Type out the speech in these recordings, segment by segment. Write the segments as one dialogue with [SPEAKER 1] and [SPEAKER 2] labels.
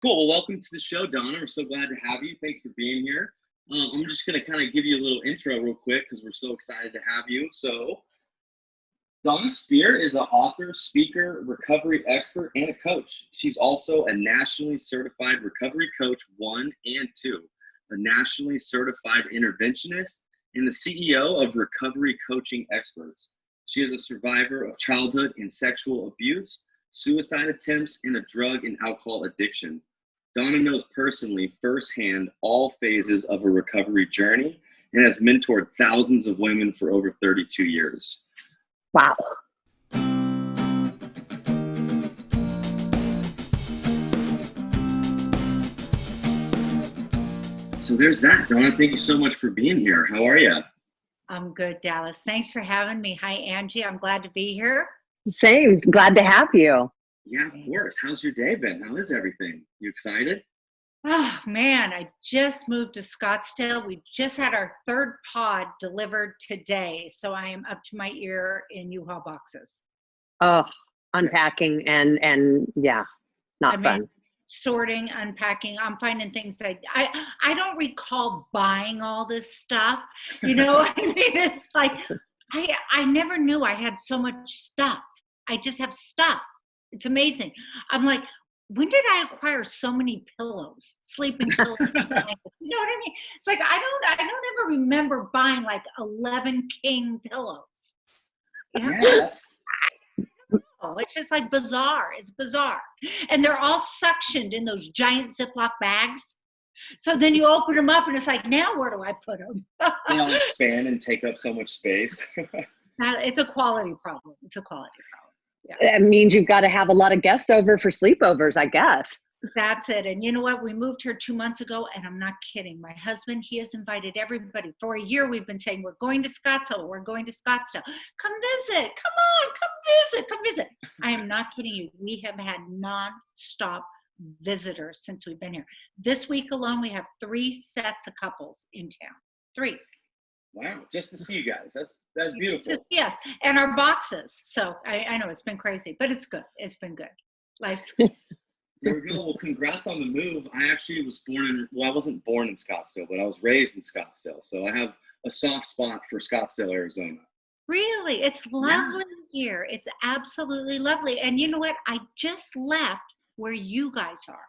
[SPEAKER 1] Cool. Well, welcome to the show, Donna. We're so glad to have you. Thanks for being here. I'm just going to kind of give you a little intro real quick because we're so excited to have you. So, Dona Speir is an author, speaker, recovery expert, and a coach. She's also a nationally certified recovery coach 1 and 2, a nationally certified interventionist, and the CEO of Recovery Coaching Experts. She is a survivor of childhood and sexual abuse, suicide attempts, and a drug and alcohol addiction. Donna knows personally, firsthand, all phases of a recovery journey and has mentored thousands of women for over 32 years.
[SPEAKER 2] Wow.
[SPEAKER 1] So there's that. Donna, thank you so much for being here. How are you?
[SPEAKER 3] I'm good, Dallas. Thanks for having me. Hi, Angie. I'm glad to be here.
[SPEAKER 2] Same. Glad to have you.
[SPEAKER 1] Yeah, of course. How's your day been? How is everything? You excited?
[SPEAKER 3] Oh, man, I just moved to Scottsdale. We just had our third pod delivered today. So I am up to my ear in U-Haul boxes.
[SPEAKER 2] Oh, unpacking and yeah, not fun.
[SPEAKER 3] Sorting, unpacking. I'm finding things that I don't recall buying all this stuff. You know, I mean, it's like I never knew I had so much stuff. I just have stuff. It's amazing. I'm like, when did I acquire so many pillows, sleeping pillows? You know what I mean? It's like I don't ever remember buying like 11 king pillows. You know?
[SPEAKER 1] Yeah,
[SPEAKER 3] Oh, it's just like bizarre. It's bizarre. And they're all suctioned in those giant Ziploc bags. So then you open them up and it's like, now where do I put them?
[SPEAKER 1] they all expand and take up so much space.
[SPEAKER 3] It's a quality problem. It's a quality problem.
[SPEAKER 2] Yeah. That means you've got to have a lot of guests over for sleepovers, I guess.
[SPEAKER 3] That's it. And you know what? We moved here 2 months ago, and I'm not kidding. My husband, he has invited everybody. For a year, we've been saying, we're going to Scottsdale. We're going to Scottsdale. Come visit. Come on. Come visit. Come visit. I am not kidding you. We have had non-stop visitors since we've been here. This week alone, we have 3 sets of couples in town. 3.
[SPEAKER 1] Wow, just to see you guys. That's beautiful.
[SPEAKER 3] Yes, and our boxes. So I know it's been crazy, but it's good. It's been good. Life's good.
[SPEAKER 1] There we go. Well, congrats on the move. I actually was I wasn't born in Scottsdale, but I was raised in Scottsdale. So I have a soft spot for Scottsdale, Arizona.
[SPEAKER 3] Really? It's lovely here. It's absolutely lovely. And you know what? I just left where you guys are.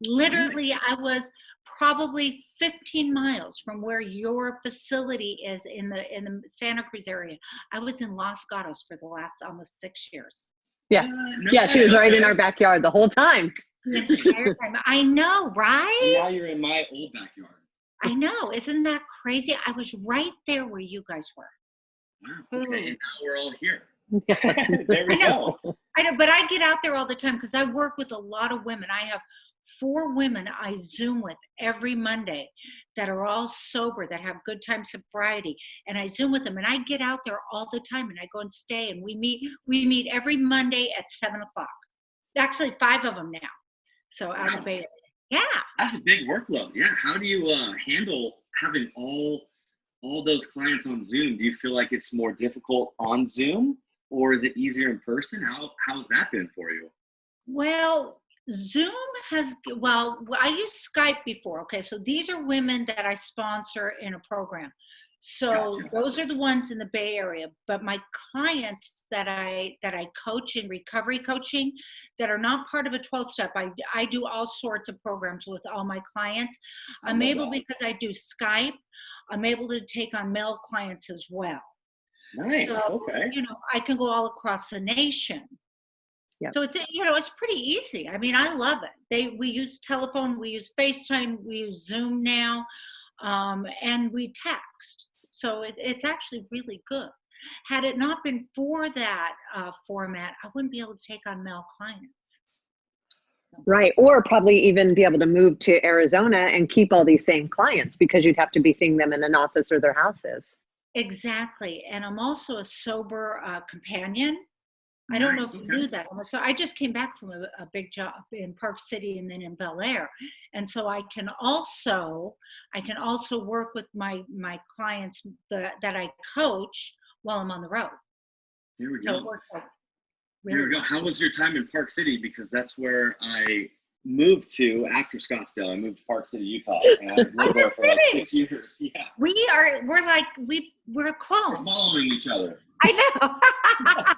[SPEAKER 3] Literally, I was probably 15 miles from where your facility is in the Santa Cruz area. I was in Los Gatos for the last almost 6 years.
[SPEAKER 2] Yeah. She was right in our backyard the whole time.
[SPEAKER 3] The entire time. I know, right?
[SPEAKER 1] And now you're in my old backyard.
[SPEAKER 3] I know. Isn't that crazy? I was right there where you guys were.
[SPEAKER 1] Wow. Okay. And now we're all here. There we go.
[SPEAKER 3] I know, but I get out there all the time because I work with a lot of women. I have 4 women I Zoom with every Monday that are all sober, that have good time sobriety. And I Zoom with them, and I get out there all the time, and I go and stay, and we meet every Monday at 7:00. Actually, 5 of them now. So out of Bay Area. Yeah.
[SPEAKER 1] That's a big workload. Yeah. How do you handle having all those clients on Zoom? Do you feel like it's more difficult on Zoom, or is it easier in person? How's that been for you?
[SPEAKER 3] Well, Zoom I used Skype before. Okay, so these are women that I sponsor in a program. So
[SPEAKER 1] Gotcha.
[SPEAKER 3] Those are the ones in the Bay Area. But my clients that I coach in recovery coaching that are not part of a 12-step, I do all sorts of programs with all my clients. I'm able, because I do Skype, I'm able to take on male clients as well.
[SPEAKER 1] Nice.
[SPEAKER 3] So,
[SPEAKER 1] okay.
[SPEAKER 3] I can go all across the nation.
[SPEAKER 2] Yep.
[SPEAKER 3] So it's pretty easy. I mean, I love it. We use telephone, we use FaceTime, we use Zoom now, and we text. So it's actually really good. Had it not been for that format, I wouldn't be able to take on male clients.
[SPEAKER 2] Right. Or probably even be able to move to Arizona and keep all these same clients because you'd have to be seeing them in an office or their houses.
[SPEAKER 3] Exactly. And I'm also a sober companion. I don't know if you knew that. So I just came back from a big job in Park City and then in Bel Air. And so I can also work with my clients that I coach while I'm on the road.
[SPEAKER 1] Here we
[SPEAKER 3] So
[SPEAKER 1] go.
[SPEAKER 3] it works out
[SPEAKER 1] Here
[SPEAKER 3] really
[SPEAKER 1] we go. How was your time in Park City? Because that's where I moved to after Scottsdale. I moved to Park City, Utah, and I've lived there for like 6 years. Yeah.
[SPEAKER 3] We're clones.
[SPEAKER 1] We're following each other.
[SPEAKER 3] I know.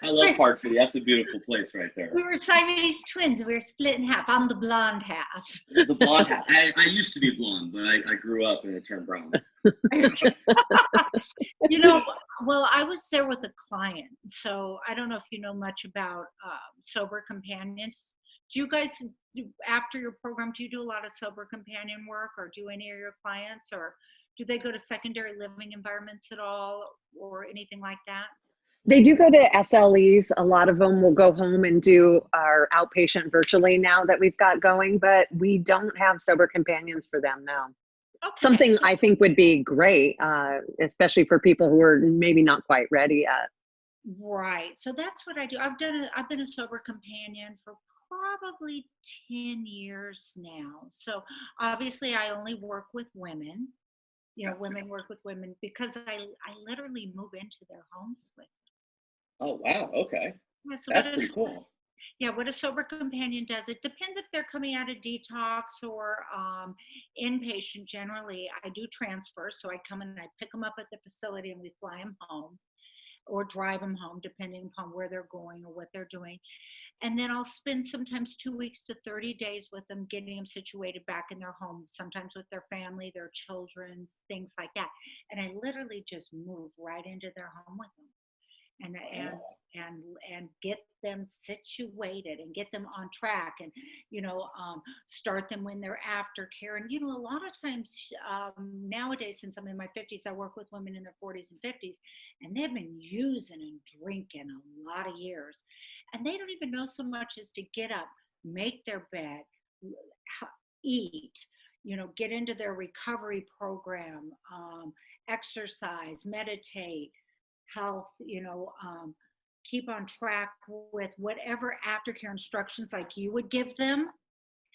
[SPEAKER 1] I love Park City. That's a beautiful place right there.
[SPEAKER 3] We were Siamese twins. We were split in half. I'm the blonde half.
[SPEAKER 1] The blonde half. I used to be blonde, but I grew up and it turned brown.
[SPEAKER 3] You know, well, I was there with a client, so I don't know if you know much about sober companions. Do you guys, after your program, do you do a lot of sober companion work, or do any of your clients, or do they go to secondary living environments at all, or anything like that?
[SPEAKER 2] They do go to SLEs. A lot of them will go home and do our outpatient virtually now that we've got going, but we don't have sober companions for them now.
[SPEAKER 3] Okay.
[SPEAKER 2] Something I think would be great, especially for people who are maybe not quite ready yet.
[SPEAKER 3] Right. So that's what I do. I've been a sober companion for probably 10 years now. So obviously I only work with women. You know, women work with women because I literally move into their homes with them.
[SPEAKER 1] Oh, wow. Okay.
[SPEAKER 3] Yeah, so
[SPEAKER 1] That's pretty cool.
[SPEAKER 3] Yeah, what a sober companion does, it depends if they're coming out of detox or inpatient. Generally, I do transfer. So I come and I pick them up at the facility and we fly them home or drive them home, depending upon where they're going or what they're doing. And then I'll spend sometimes 2 weeks to 30 days with them, getting them situated back in their home, sometimes with their family, their children, things like that. And I literally just move right into their home with them. And get them situated and get them on track, and start them when they're aftercare. And a lot of times nowadays, since I'm in my 50s, I work with women in their 40s and 50s, and they've been using and drinking a lot of years, and they don't even know so much as to get up, make their bed, eat, get into their recovery program, exercise, meditate, health, keep on track with whatever aftercare instructions like you would give them.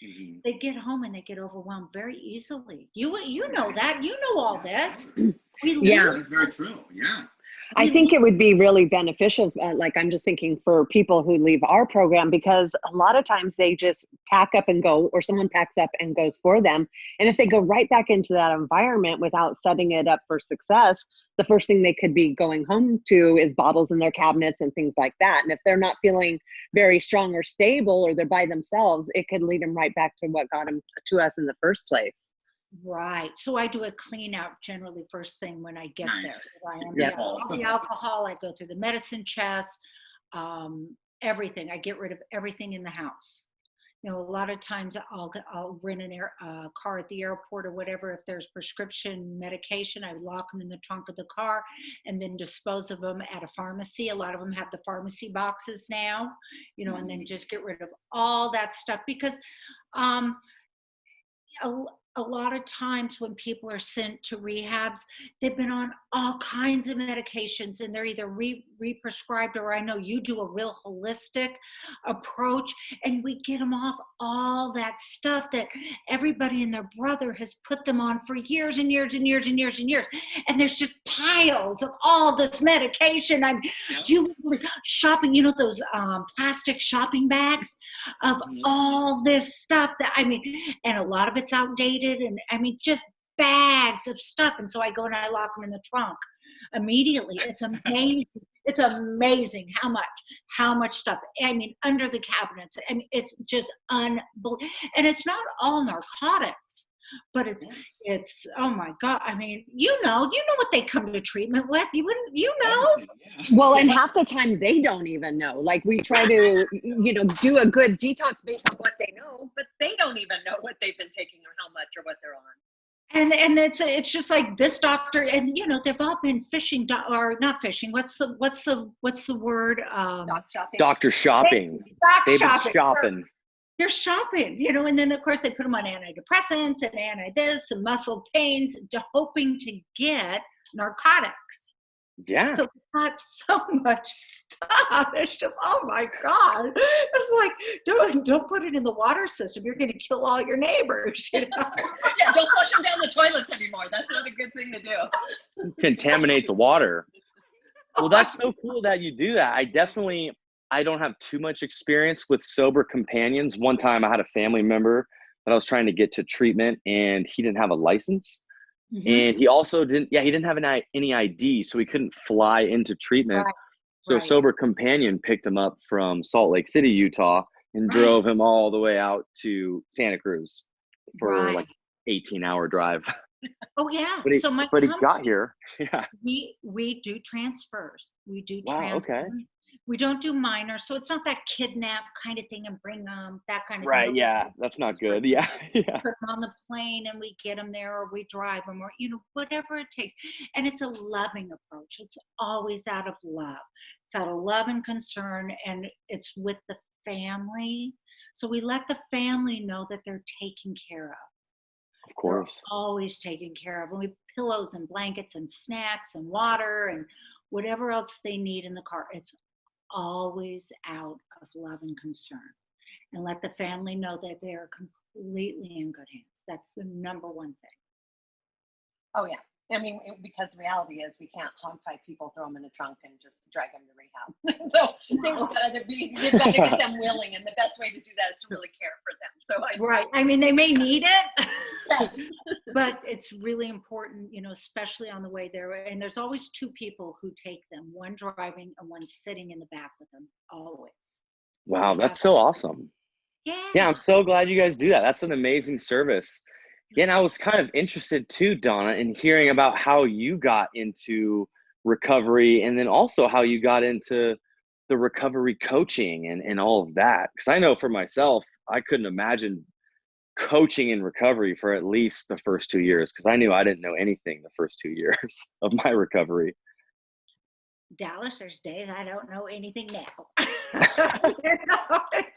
[SPEAKER 3] Mm-hmm. They get home and they get overwhelmed very easily. You know that. You know all this.
[SPEAKER 2] Yeah,
[SPEAKER 1] that's very true. Yeah.
[SPEAKER 2] I think it would be really beneficial, like I'm just thinking for people who leave our program, because a lot of times they just pack up and go, or someone packs up and goes for them. And if they go right back into that environment without setting it up for success, the first thing they could be going home to is bottles in their cabinets and things like that. And if they're not feeling very strong or stable, or they're by themselves, it could lead them right back to what got them to us in the first place.
[SPEAKER 3] Right. So I do a clean out generally first thing when I get
[SPEAKER 1] Nice.
[SPEAKER 3] there. All the alcohol, I go through the medicine chest, everything. I get rid of everything in the house. A lot of times I'll rent a car at the airport or whatever. If there's prescription medication, I lock them in the trunk of the car and then dispose of them at a pharmacy. A lot of them have the pharmacy boxes now, and then just get rid of all that stuff, because a lot of times when people are sent to rehabs, they've been on all kinds of medications, and they're either re-prescribed, or I know you do a real holistic approach, and we get them off all that stuff that everybody and their brother has put them on for years and years and years and years and years. And there's just piles of all this medication. You shopping, those plastic shopping bags of all this stuff and a lot of it's outdated. And just bags of stuff. And so I go and I lock them in the trunk immediately. It's amazing. It's amazing how much stuff. Under the cabinets. It's just unbelievable. And it's not all narcotics, but it's oh my God. You know what they come to treatment with.
[SPEAKER 2] Well, and half the time they don't even know. Like, we try to, do a good detox based on what they know, but they don't even know what they've been taking or how much or what they're on.
[SPEAKER 3] And it's just like this doctor, and they've all been fishing or not fishing. What's the word?
[SPEAKER 4] Doctor shopping. They've been shopping.
[SPEAKER 3] They're shopping, and then of course they put them on antidepressants and anti-this and muscle pains, hoping to get narcotics.
[SPEAKER 4] Yeah.
[SPEAKER 3] So it's got so much stuff. It's just, oh my God. It's like, don't put it in the water system. You're going to kill all your neighbors.
[SPEAKER 2] Yeah, don't flush them down the toilets anymore. That's not a good thing to do.
[SPEAKER 4] Contaminate the water. Well, that's so cool that you do that. I definitely, I don't have too much experience with sober companions. One time I had a family member that I was trying to get to treatment, and he didn't have a license.
[SPEAKER 3] Mm-hmm.
[SPEAKER 4] And he also he didn't have any ID, so he couldn't fly into treatment.
[SPEAKER 3] Right,
[SPEAKER 4] So
[SPEAKER 3] right,
[SPEAKER 4] Sober Companion picked him up from Salt Lake City, Utah, and
[SPEAKER 3] right,
[SPEAKER 4] drove him all the way out to Santa Cruz for
[SPEAKER 3] right.
[SPEAKER 4] like 18-hour drive.
[SPEAKER 3] Oh yeah.
[SPEAKER 4] But he
[SPEAKER 3] So my
[SPEAKER 4] but he got
[SPEAKER 3] company,
[SPEAKER 4] here. Yeah.
[SPEAKER 3] we do transfers. We do
[SPEAKER 4] Wow. Okay.
[SPEAKER 3] transfers. We don't do minors, so it's not that kidnap kind of thing and bring them that kind of thing.
[SPEAKER 4] Right.
[SPEAKER 3] But we
[SPEAKER 4] Yeah.
[SPEAKER 3] do
[SPEAKER 4] That's not
[SPEAKER 3] transfers.
[SPEAKER 4] good. Yeah. Yeah.
[SPEAKER 3] Put them on the plane and we get them there, or we drive them, or whatever it takes. And it's a loving approach. It's always out of love. It's out of love and concern, and it's with the family. So we let the family know that they're taken care of.
[SPEAKER 4] Of
[SPEAKER 3] They're
[SPEAKER 4] course.
[SPEAKER 3] always taken care of. And we pillows and blankets and snacks and water and whatever else they need in the car. It's always out of love and concern. And let the family know that they are completely in good hands. That's the number one thing.
[SPEAKER 2] Oh yeah. I mean, because the reality is we can't hog-tie people, throw them in a trunk, and just drag them to rehab. So there's got to be, you've got to get them willing, and the best way to do that is to really care for them. So
[SPEAKER 3] Right. I mean, they may need it,
[SPEAKER 2] yes.
[SPEAKER 3] but it's really important, especially on the way there. And there's always two people who take them, one driving and one sitting in the back with them, always.
[SPEAKER 4] Wow. That's so awesome. Yeah.
[SPEAKER 3] Yeah.
[SPEAKER 4] I'm so glad you guys do that. That's an amazing service. Yeah, and I was kind of interested too, Donna, in hearing about how you got into recovery, and then also how you got into the recovery coaching and all of that. Because I know for myself, I couldn't imagine coaching in recovery for at least the first 2 years, because I knew I didn't know anything the first 2 years of my recovery.
[SPEAKER 3] Dallas, there's days I don't know anything now.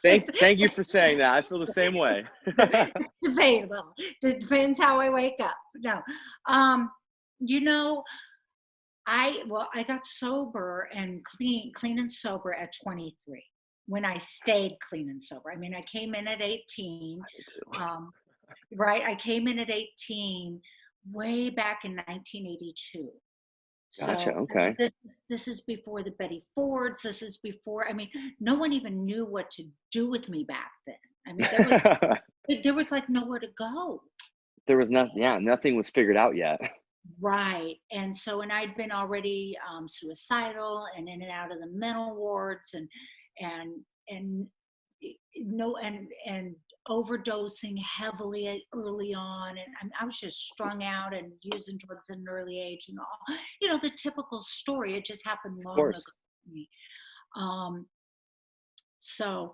[SPEAKER 4] Thank you for saying that. I feel the same way.
[SPEAKER 3] It's debatable. It depends how I wake up. No, you know, I got sober and clean and sober at 23. When I stayed clean and sober, I mean, I came in at 18. Right, I came in at 18, way back in 1982.
[SPEAKER 4] Gotcha.
[SPEAKER 3] So
[SPEAKER 4] Okay.
[SPEAKER 3] this is before the Betty Fords. This is before, I mean, no one even knew what to do with me back then. I mean, there was like nowhere to go.
[SPEAKER 4] There was nothing. Yeah, nothing was figured out yet.
[SPEAKER 3] Right. And so, and I'd been already suicidal and in and out of the mental wards and no, and overdosing heavily early on. And I was just strung out and using drugs at an early age and all, the typical story. It just happened long ago to me. So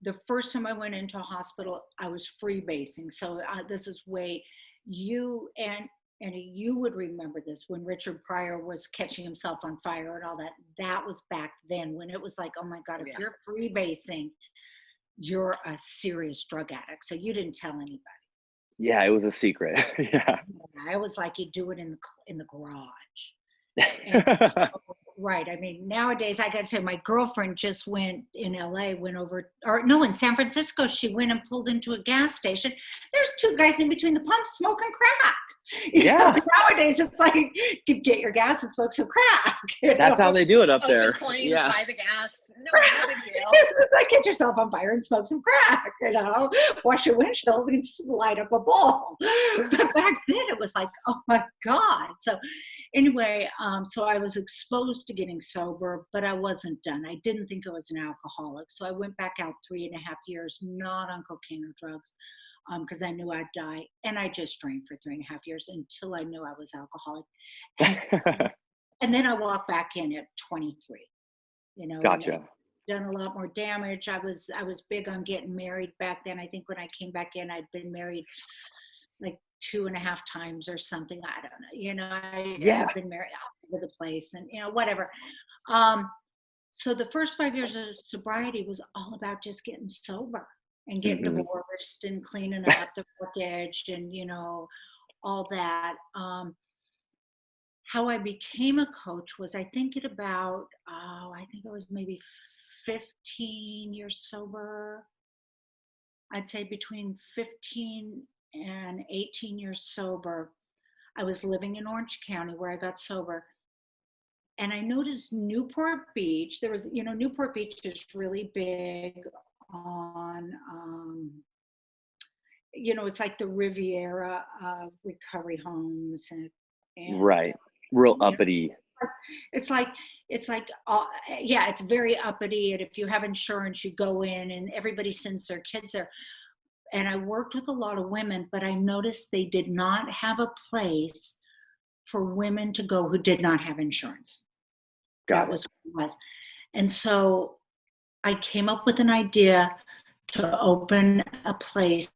[SPEAKER 3] the first time I went into a hospital, I was freebasing. So this is way you and you would remember this when Richard Pryor was catching himself on fire and all that. That was back then when it was like, oh my God, if you're freebasing, you're a serious drug addict. So you didn't tell anybody.
[SPEAKER 4] Yeah, it was a secret. Yeah.
[SPEAKER 3] I was like, you do it in the garage. And so, right. I mean, nowadays I got to tell you, my girlfriend just went in LA, in San Francisco. She went and pulled into a gas station. There's two guys in between the pumps smoking crack. Nowadays it's like, you get your gas and smoke some crack.
[SPEAKER 4] That's how they do it up there.
[SPEAKER 2] Planes, buy the gas. No big deal.
[SPEAKER 3] It's like, get yourself on fire and smoke some crack, wash your windshield and light up a bowl. But back then it was like, oh my God. So anyway, so I was exposed to getting sober, but I wasn't done. I didn't think I was an alcoholic. So I went back out 3.5 years, not on cocaine or drugs, because I knew I'd die. And I just drank for 3.5 years until I knew I was alcoholic. And then I walked back in at 23.
[SPEAKER 4] Gotcha.
[SPEAKER 3] Done a lot more damage. I was big on getting married back then. I think when I came back in, I'd been married like 2.5 times or something. I don't know. I've been married all over the place and whatever. So the first 5 years of sobriety was all about just getting sober and getting divorced and cleaning up the wreckage and all that. How I became a coach was, I think it was maybe 15 years sober. I'd say between 15 and 18 years sober. I was living in Orange County where I got sober. And I noticed Newport Beach, there was, Newport Beach is really big on, it's like the Riviera of recovery homes and
[SPEAKER 4] Right. Real uppity.
[SPEAKER 3] it's like, yeah, it's very uppity. And if you have insurance, you go in and everybody sends their kids there. And I worked with a lot of women, but I noticed they did not have a place for women to go who did not have insurance. That was what it was. And so I came up with an idea to open a place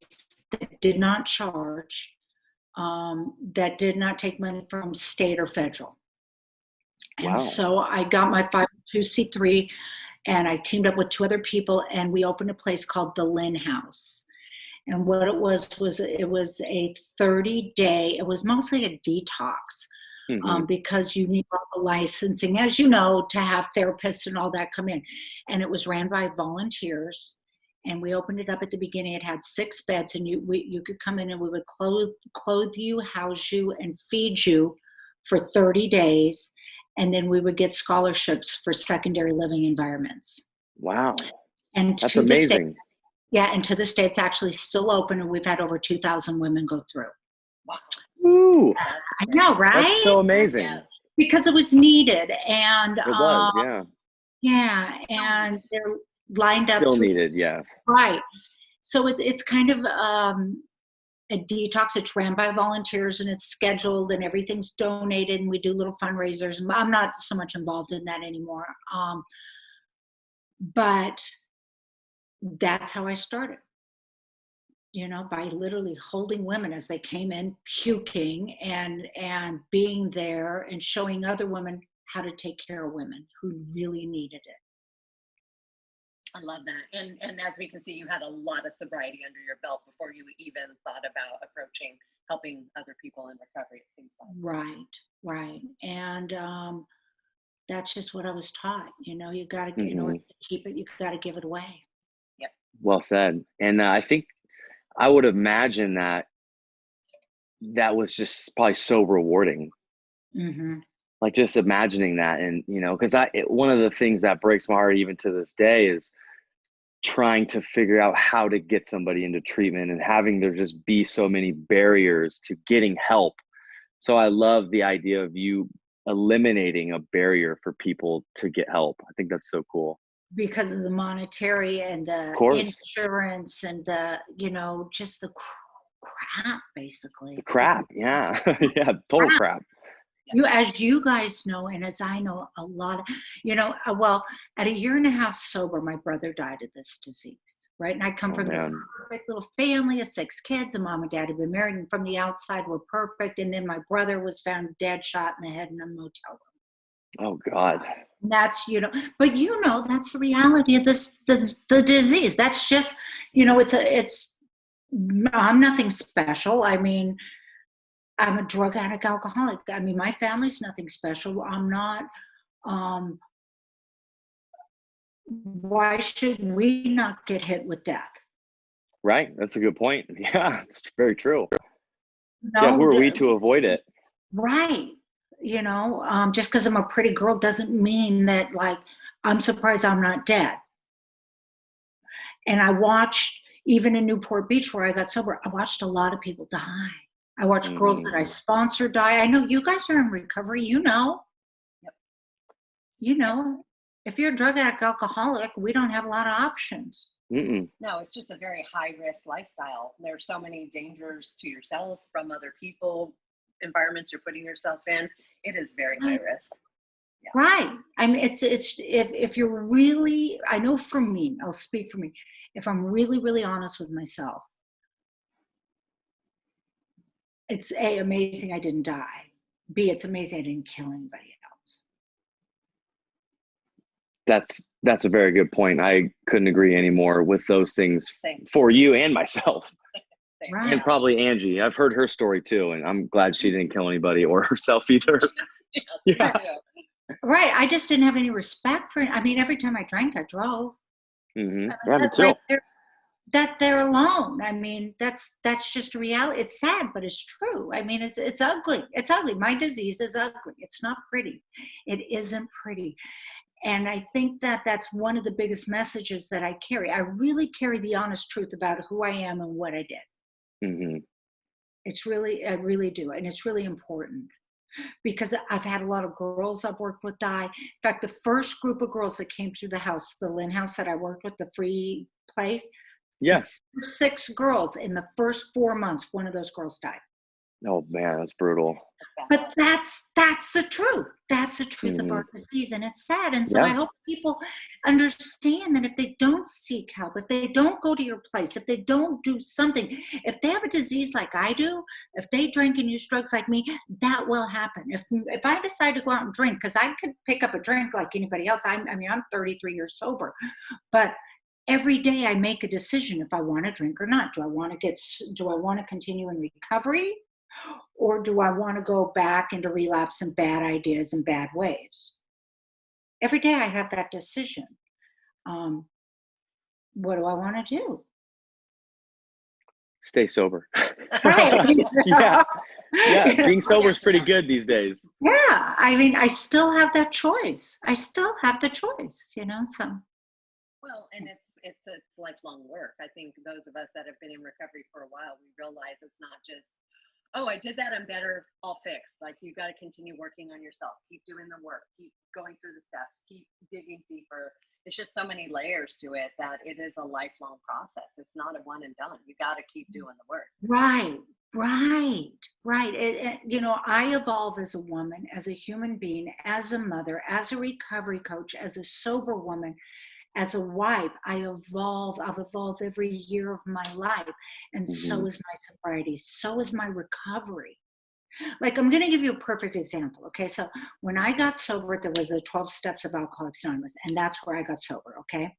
[SPEAKER 3] that did not charge, that did not take money from state or federal. And so I got my 502c3 and I teamed up with 2 other people and we opened a place called the Lynn House. And what it was it was a 30-day, it was mostly a detox, because you need all the licensing, as you know, to have therapists and all that come in. And it was ran by volunteers. And we opened it up at the beginning. It had 6 beds and you could come in and we would clothe you, house you, and feed you for 30 days. And then we would get scholarships for secondary living environments.
[SPEAKER 4] Wow.
[SPEAKER 3] And
[SPEAKER 4] that's amazing.
[SPEAKER 3] And to this day, it's actually still open, and we've had over 2,000 women go through.
[SPEAKER 1] Wow.
[SPEAKER 4] Ooh.
[SPEAKER 3] I know, right?
[SPEAKER 4] That's so amazing.
[SPEAKER 3] Because it was needed, and
[SPEAKER 4] it was, yeah.
[SPEAKER 3] Yeah, and they're lined up.
[SPEAKER 4] Still needed, yeah.
[SPEAKER 3] Right. So it's kind of a detox. It's ran by volunteers, and it's scheduled, and everything's donated, and we do little fundraisers. I'm not so much involved in that anymore, but that's how I started, by literally holding women as they came in puking and being there and showing other women how to take care of women who really needed it.
[SPEAKER 5] I love that. And as we can see, you had a lot of sobriety under your belt before you even thought about approaching helping other people in recovery, it seems like.
[SPEAKER 3] Right. And that's just what I was taught. You got to, in order to keep it, you got to give it away.
[SPEAKER 4] Well said. And I think I would imagine that was just probably so rewarding. Like just imagining that, and because one of the things that breaks my heart even to this day is trying to figure out how to get somebody into treatment and having there just be so many barriers to getting help. So I love the idea of you eliminating a barrier for people to get help. I think that's so cool.
[SPEAKER 3] Because of the monetary and the insurance and the, just the crap, basically.
[SPEAKER 4] The crap, yeah. Yeah, total crap.
[SPEAKER 3] As you guys know, and as I know, a lot of, well, at 1.5 years sober, my brother died of this disease, right? And I come from a perfect little family of 6 kids, and mom and dad had been married, and from the outside were perfect. And then my brother was found dead, shot in the head in a motel room.
[SPEAKER 4] Oh God.
[SPEAKER 3] That's, but that's the reality of the disease. That's just, I'm nothing special. I mean, I'm a drug addict, alcoholic. I mean, my family's nothing special. I'm not, why should we not get hit with death?
[SPEAKER 4] Right. That's a good point. Yeah, it's very true.
[SPEAKER 3] No,
[SPEAKER 4] who are we to avoid it?
[SPEAKER 3] Right. Just because I'm a pretty girl doesn't mean that, I'm surprised I'm not dead. And I watched, even in Newport Beach where I got sober, I watched a lot of people die. I watched girls that I sponsored die. I know you guys are in recovery, Yep. If you're a drug addict, alcoholic, we don't have a lot of options.
[SPEAKER 5] No, it's just a very high risk lifestyle. There's so many dangers to yourself from other people, environments you're putting yourself in. It is very high risk.
[SPEAKER 3] Yeah. Right. I mean, it's if you're really, I know for me, I'll speak for me. If I'm really, really honest with myself, it's A, amazing I didn't die. B, it's amazing I didn't kill anybody else.
[SPEAKER 4] That's a very good point. I couldn't agree anymore with those things. Same. For you and myself. Right. And probably Angie. I've heard her story too, and I'm glad she didn't kill anybody or herself either.
[SPEAKER 3] Yeah. Right. I just didn't have any respect for it. I mean, every time I drank, I drove.
[SPEAKER 4] Yeah, me too.
[SPEAKER 3] that they're alone. I mean, that's just a reality. It's sad, but it's true. I mean, it's ugly. It's ugly. My disease is ugly. It's not pretty. It isn't pretty. And I think that that's one of the biggest messages that I carry. I really carry the honest truth about who I am and what I did.
[SPEAKER 4] Mm-hmm.
[SPEAKER 3] I really do. And it's really important because I've had a lot of girls I've worked with die. In fact, the first group of girls that came through the house, the Lynn house that I worked with, the free place,
[SPEAKER 4] Yeah.
[SPEAKER 3] 6 girls in the first 4 months, one of those girls died.
[SPEAKER 4] Oh man, that's brutal.
[SPEAKER 3] But that's the truth. That's the truth of our disease, and it's sad. And so I hope people understand that if they don't seek help, if they don't go to your place, if they don't do something, if they have a disease like I do, if they drink and use drugs like me, that will happen. If I decide to go out and drink, because I could pick up a drink like anybody else. I'm 33 years sober, but every day I make a decision if I want to drink or not. Do I want to continue in recovery? Or do I want to go back into relapse and bad ideas and bad ways? Every day I have that decision. What do I want to do?
[SPEAKER 4] Stay sober.
[SPEAKER 3] Right.
[SPEAKER 4] Yeah. Being sober is pretty good these days.
[SPEAKER 3] Yeah. I mean, I still have that choice. I still have the choice, so.
[SPEAKER 5] Well, and it's lifelong work. I think those of us that have been in recovery for a while, we realize it's not just, oh, I did that, I'm better, all fixed. Like, you got to continue working on yourself, keep doing the work, keep going through the steps, keep digging deeper. It's just so many layers to it that it is a lifelong process. It's not a one and done. You got to keep doing the work.
[SPEAKER 3] Right. I evolve as a woman, as a human being, as a mother, as a recovery coach, as a sober woman, as a wife. I've evolved every year of my life. And so is my sobriety. So is my recovery. Like, I'm going to give you a perfect example. Okay. So when I got sober, there was the 12 steps of Alcoholics Anonymous, and that's where I got sober. Okay.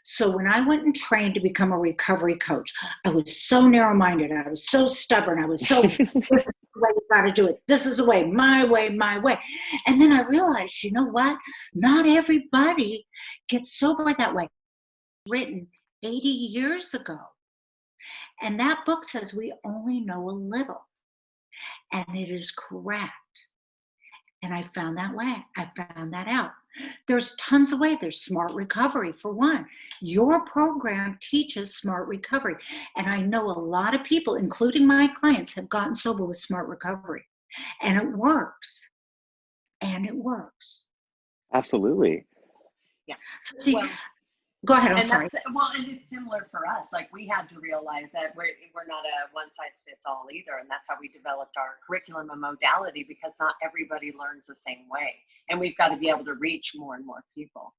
[SPEAKER 3] So when I went and trained to become a recovery coach, I was so narrow-minded. I was so stubborn. I was so, this is the way you got to do it. This is the way, my way, my way. And then I realized, you know what? Not everybody gets sober that way. Written 80 years ago. And that book says we only know a little. And it is correct. And I found that way. I found that out. There's tons of ways. There's smart recovery, for one. Your program teaches smart recovery. And I know a lot of people, including my clients, have gotten sober with smart recovery. And it works.
[SPEAKER 4] Absolutely.
[SPEAKER 5] Yeah.
[SPEAKER 3] So see, go ahead. I'm sorry.
[SPEAKER 5] And it's similar for us. Like, we had to realize that we're not a one size fits all either. And that's how we developed our curriculum and modality, because not everybody learns the same way. And we've got to be able to reach more and more people.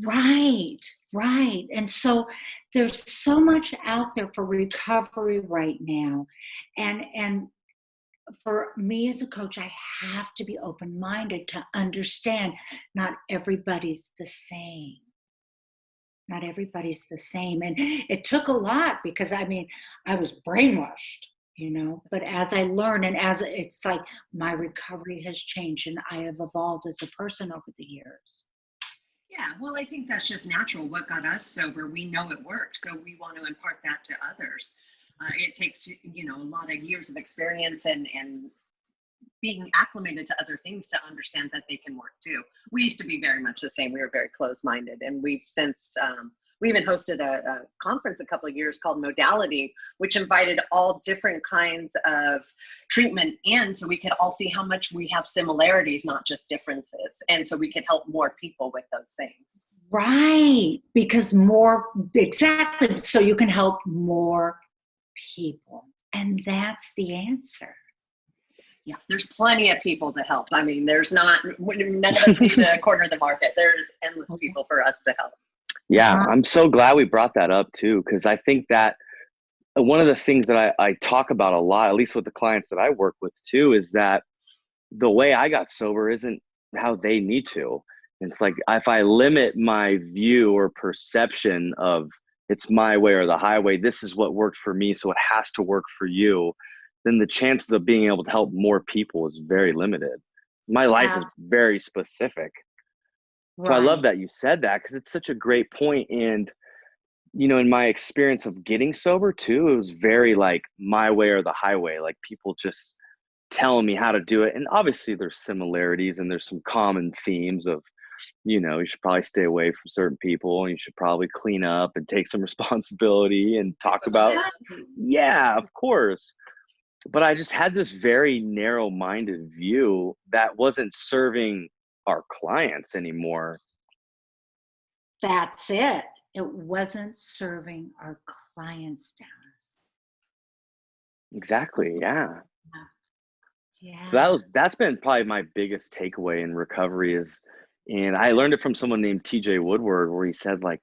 [SPEAKER 3] Right. And so there's so much out there for recovery right now. And for me as a coach, I have to be open-minded to understand not everybody's the same. Not everybody's the same. And it took a lot, because I was brainwashed, but as I learned, and as it's like my recovery has changed, and I have evolved as a person over the years.
[SPEAKER 5] Yeah, well, I think that's just natural. What got us sober, we know it works, so we want to impart that to others. It takes, a lot of years of experience and being acclimated to other things to understand that they can work too. We used to be very much the same. We were very closed-minded, and we've since, we even hosted a conference a couple of years called Modality, which invited all different kinds of treatment in, so we could all see how much we have similarities, not just differences. And so we could help more people with those things.
[SPEAKER 3] Right, because exactly, so you can help more people. And that's the answer.
[SPEAKER 5] Yeah, there's plenty of people to help. None of us need to corner the market. There's endless people for us to help.
[SPEAKER 4] Yeah, I'm so glad we brought that up too, because I think that one of the things that I talk about a lot, at least with the clients that I work with too, is that the way I got sober isn't how they need to. It's like, if I limit my view or perception of it's my way or the highway, this is what worked for me, so it has to work for you, then the chances of being able to help more people is very limited. My life is very specific. So I love that you said that, because it's such a great point. And in my experience of getting sober too, it was very like my way or the highway, like people just telling me how to do it. And obviously there's similarities and there's some common themes of, you should probably stay away from certain people and you should probably clean up and take some responsibility and talk about, yeah, of course. But I just had this very narrow-minded view that wasn't serving our clients anymore.
[SPEAKER 3] That's it. It wasn't serving our clients, Dennis.
[SPEAKER 4] Exactly. Yeah.
[SPEAKER 3] Yeah.
[SPEAKER 4] So that's been probably my biggest takeaway in recovery and I learned it from someone named TJ Woodward, where he said, like,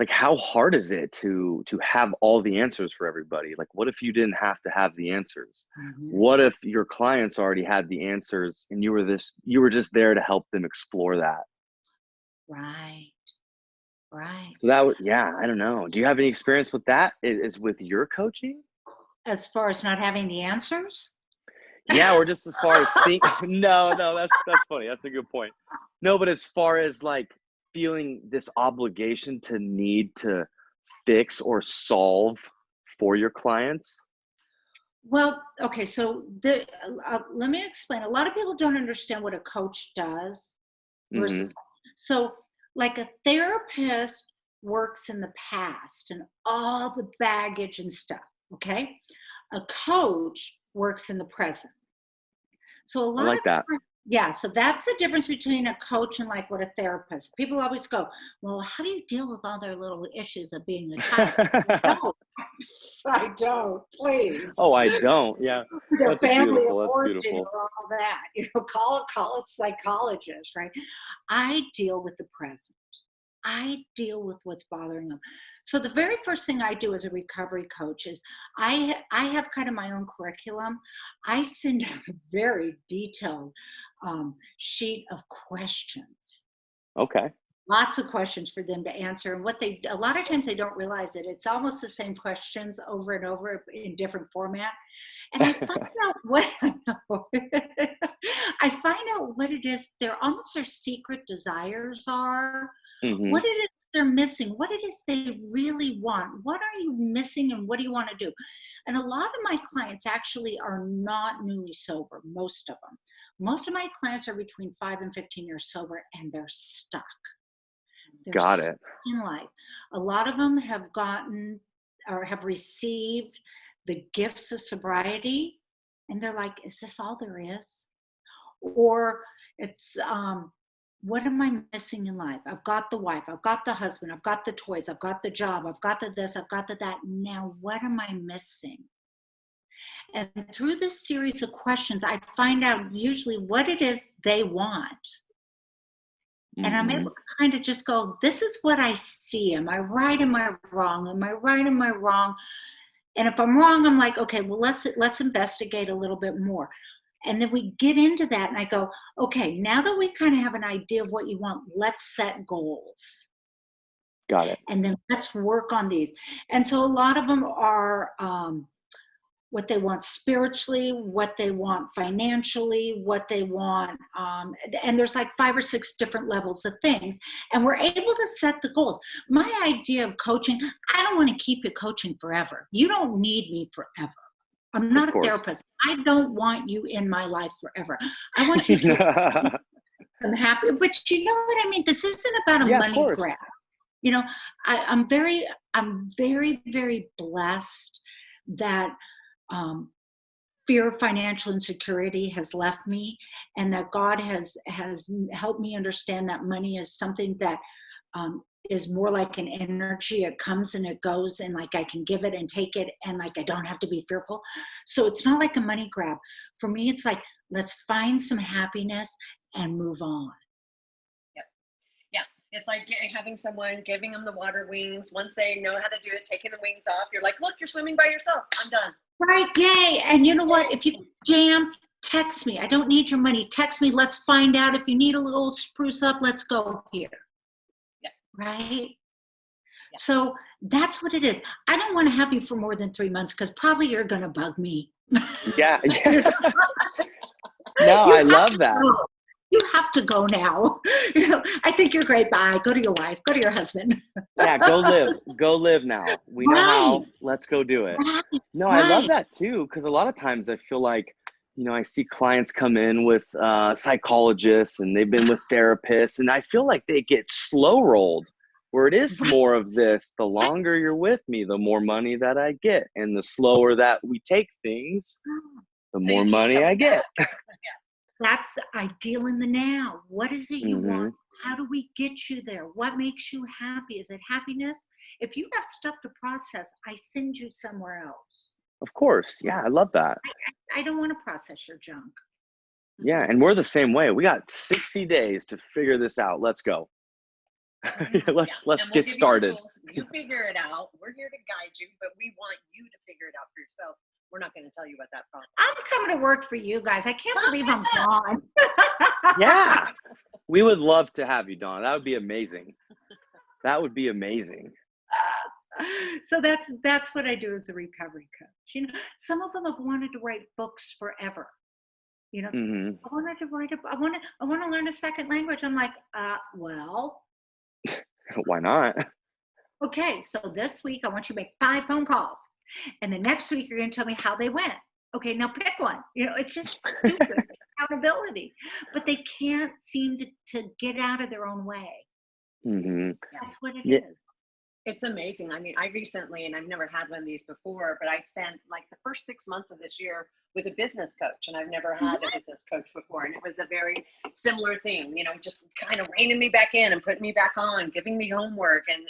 [SPEAKER 4] how hard is it to have all the answers for everybody? Like, what if you didn't have to have the answers?
[SPEAKER 3] Mm-hmm.
[SPEAKER 4] What if your clients already had the answers and you were just there to help them explore that?
[SPEAKER 3] Right.
[SPEAKER 4] So I don't know. Do you have any experience with that? Is with your coaching?
[SPEAKER 3] As far as not having the answers?
[SPEAKER 4] Yeah, or just as far as no, that's funny. That's a good point. No, but as far as like feeling this obligation to need to fix or solve for your clients?
[SPEAKER 3] Well, okay, so let me explain. A lot of people don't understand what a coach does versus, so like a therapist works in the past and all the baggage and stuff, okay? A coach works in the present. So a lot
[SPEAKER 4] I like that.
[SPEAKER 3] Yeah, so that's the difference between a coach and like what a therapist. People always go, well, how do you deal with all their little issues of being a child? No, I don't, please.
[SPEAKER 4] Oh, I don't. Yeah.
[SPEAKER 3] Their family of
[SPEAKER 4] That's
[SPEAKER 3] origin
[SPEAKER 4] beautiful.
[SPEAKER 3] or all that. Call a psychologist, right? I deal with the present. I deal with what's bothering them. So the very first thing I do as a recovery coach is I have kind of my own curriculum. I send out a very detailed sheet of questions.
[SPEAKER 4] Okay.
[SPEAKER 3] Lots of questions for them to answer. And a lot of times they don't realize that it's almost the same questions over and over in different format. And I find out I find out what it is their secret desires are.
[SPEAKER 4] Mm-hmm.
[SPEAKER 3] What it is they're missing, what it is they really want. What are you missing and what do you want to do? And a lot of my clients actually are not newly sober, most of them. Most of my clients are between 5 and 15 years sober and they're stuck. They're
[SPEAKER 4] Got it.
[SPEAKER 3] stuck in life. A lot of them have gotten or have received the gifts of sobriety and they're like, is this all there is? Or it's, what am I missing in life? I've got the wife, I've got the husband, I've got the toys, I've got the job, I've got the this, I've got the that. Now, what am I missing? And through this series of questions, I find out usually what it is they want. Mm-hmm. And I'm able to kind of just go, this is what I see. Am I right? Am I wrong? Am I right? Am I wrong? And if I'm wrong, I'm like, okay, well, let's investigate a little bit more. And then we get into that and I go, okay, now that we kind of have an idea of what you want, let's set goals.
[SPEAKER 4] Got it.
[SPEAKER 3] And then let's work on these. And so a lot of them are what they want spiritually, what they want financially, what they want. And there's like 5 or 6 different levels of things. And we're able to set the goals. My idea of coaching, I don't want to keep you coaching forever. You don't need me forever. I'm not a therapist. I don't want you in my life forever. I want you to be happy. But you know what I mean? This isn't about a money grab. You know, I'm very, very blessed that fear of financial insecurity has left me and that God has helped me understand that money is something that is more like an energy. It comes and it goes and like I can give it and take it and like I don't have to be fearful. So it's not like a money grab. For me, it's like, let's find some happiness and move on.
[SPEAKER 5] Yep. Yeah. It's like having someone, giving them the water wings. Once they know how to do it, taking the wings off, you're like, look, you're swimming by yourself. I'm done.
[SPEAKER 3] Right. Yay. And you know what? If you jam, text me. I don't need your money. Text me. Let's find out. If you need a little spruce up, let's go here. Right? Yeah. So that's what it is. I don't want to have you for more than 3 months because probably you're going to bug me.
[SPEAKER 4] Yeah. No, I love that.
[SPEAKER 3] You have to go now. I think you're great. Bye. Go to your wife. Go to your husband.
[SPEAKER 4] Yeah, go live now. We know how. Let's go do it.
[SPEAKER 3] Right.
[SPEAKER 4] No, I love that too, because a lot of times I feel like, I see clients come in with psychologists, and they've been with therapists, and I feel like they get slow rolled, where it is more of this: the longer you're with me, the more money that I get, and the slower that we take things, the more money I get.
[SPEAKER 3] That's ideal in the now. What is it you want? How do we get you there? What makes you happy? Is it happiness? If you have stuff to process, I send you somewhere else.
[SPEAKER 4] Of course. Yeah, I love that.
[SPEAKER 3] I don't want to process your junk.
[SPEAKER 4] Yeah, and we're the same way. We got 60 days to figure this out. Let's go. Let's get started.
[SPEAKER 5] You figure it out. We're here to guide you, but we want you to figure it out for yourself. We're not going to tell you what that problem is.
[SPEAKER 3] I'm coming to work for you guys. I can't believe I'm gone.
[SPEAKER 4] Yeah. We would love to have you, Donna. That would be amazing. That would be amazing.
[SPEAKER 3] So that's what I do as a recovery coach. Some of them have wanted to write books forever. I wanted to write I want to learn a second language. I'm like, well,
[SPEAKER 4] why not?
[SPEAKER 3] Okay, so this week I want you to make 5 phone calls. And the next week you're going to tell me how they went. Okay, now pick one. It's just stupid accountability. But they can't seem to get out of their own way. That's what it is.
[SPEAKER 5] It's amazing. I mean, I recently, and I've never had one of these before, but I spent like the first 6 months of this year with a business coach, and I've never had a business coach before. And it was a very similar thing, just kind of reining me back in and putting me back on, giving me homework. And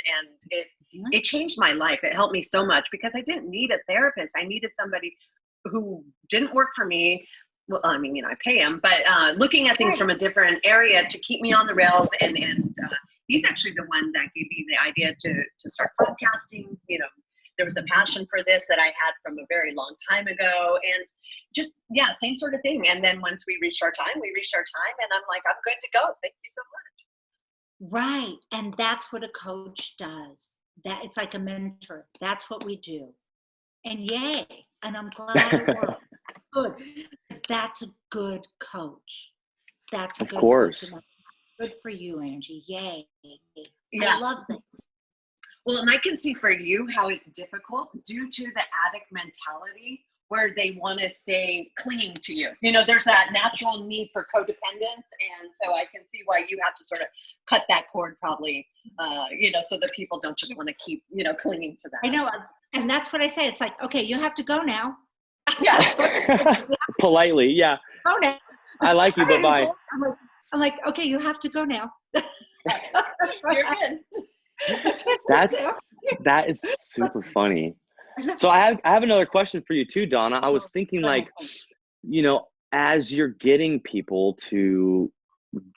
[SPEAKER 5] it changed my life. It helped me so much because I didn't need a therapist. I needed somebody who didn't work for me. Well, I mean, I pay him, but looking at things from a different area to keep me on the rails. And he's actually the one that gave me the idea to start podcasting. There was a passion for this that I had from a very long time ago, and just, same sort of thing. And then once we reached our time, and I'm like, I'm good to go. Thank you so much.
[SPEAKER 3] Right. And that's what a coach does. That it's like a mentor. That's what we do. And yay. And I'm glad it worked. Good. That's a good coach. That's a good coach. Good for you, Angie. Yay. I love that.
[SPEAKER 5] Well, and I can see for you how it's difficult due to the addict mentality where they want to stay clinging to you. There's that natural need for codependence. And so I can see why you have to sort of cut that cord probably, so that people don't just want to keep, clinging to that.
[SPEAKER 3] I know. And that's what I say. It's like, okay, you have to go now.
[SPEAKER 5] Yeah.
[SPEAKER 4] Politely. Yeah.
[SPEAKER 3] Go now.
[SPEAKER 4] I like you, but bye.
[SPEAKER 3] I'm like, okay, you have to go now.
[SPEAKER 5] You're good.
[SPEAKER 4] That is super funny. So I have another question for you too, Donna. I was thinking as you're getting people to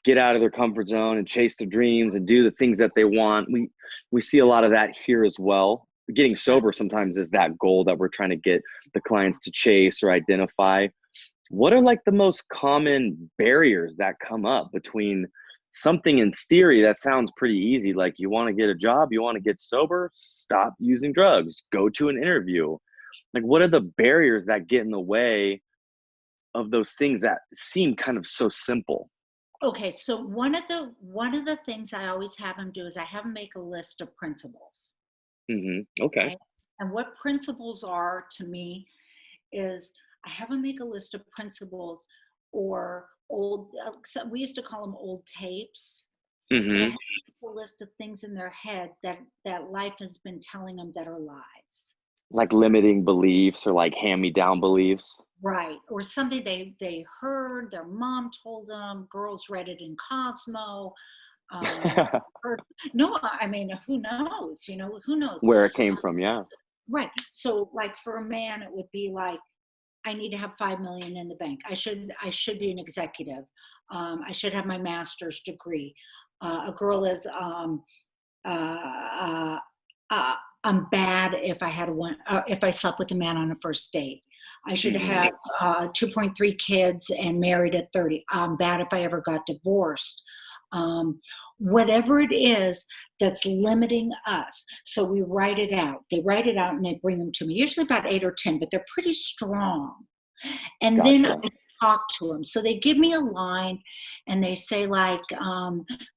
[SPEAKER 4] get out of their comfort zone and chase their dreams and do the things that they want, we see a lot of that here as well. Getting sober sometimes is that goal that we're trying to get the clients to chase or identify. What are like the most common barriers that come up between something in theory that sounds pretty easy, like you want to get a job, you want to get sober, stop using drugs, go to an interview? Like, what are the barriers that get in the way of those things that seem kind of so simple?
[SPEAKER 3] Okay, so one of the things I always have them do is I have them make a list of principles.
[SPEAKER 4] Okay.
[SPEAKER 3] And what principles are to me is I have them make a list of principles or old, we used to call them old tapes. I have a list of things in their head that life has been telling them that are lies.
[SPEAKER 4] Like limiting beliefs or like hand-me-down beliefs.
[SPEAKER 3] Right. Or something they heard, their mom told them, girls read it in Cosmo. No, I mean, who knows? Who knows?
[SPEAKER 4] Where it came from, yeah.
[SPEAKER 3] Right. So like for a man, it would be like, I need to have 5 million in the bank. I should be an executive. I should have my master's degree. A girl is, I'm bad if I had if I slept with a man on a first date. I should have 2.3 kids and married at 30. I'm bad if I ever got divorced. Whatever it is that's limiting us. So we write it out. They write it out and they bring them to me, usually about 8 or 10, but they're pretty strong. And then talk to them. So they give me a line and they say like,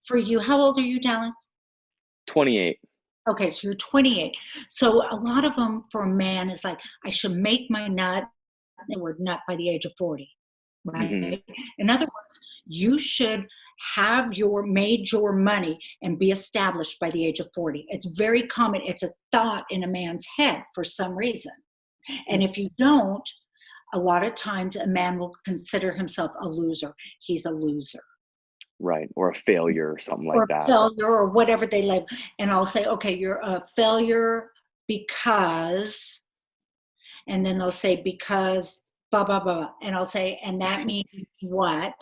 [SPEAKER 3] for you, how old are you, Dallas?
[SPEAKER 4] 28.
[SPEAKER 3] Okay, so you're 28. So a lot of them for a man is like, I should make my the word nut by the age of 40, right?
[SPEAKER 4] Mm-hmm.
[SPEAKER 3] In other words, you should have made your money and be established by the age of 40. It's very common. It's a thought in a man's head for some reason. And if you don't, a lot of times a man will consider himself a loser. He's a loser.
[SPEAKER 4] Right. Or a failure or something
[SPEAKER 3] Or
[SPEAKER 4] like that.
[SPEAKER 3] failure or whatever they label. And I'll say, okay, you're a failure because, and then they'll say, because blah, blah, blah. And I'll say, and that means what?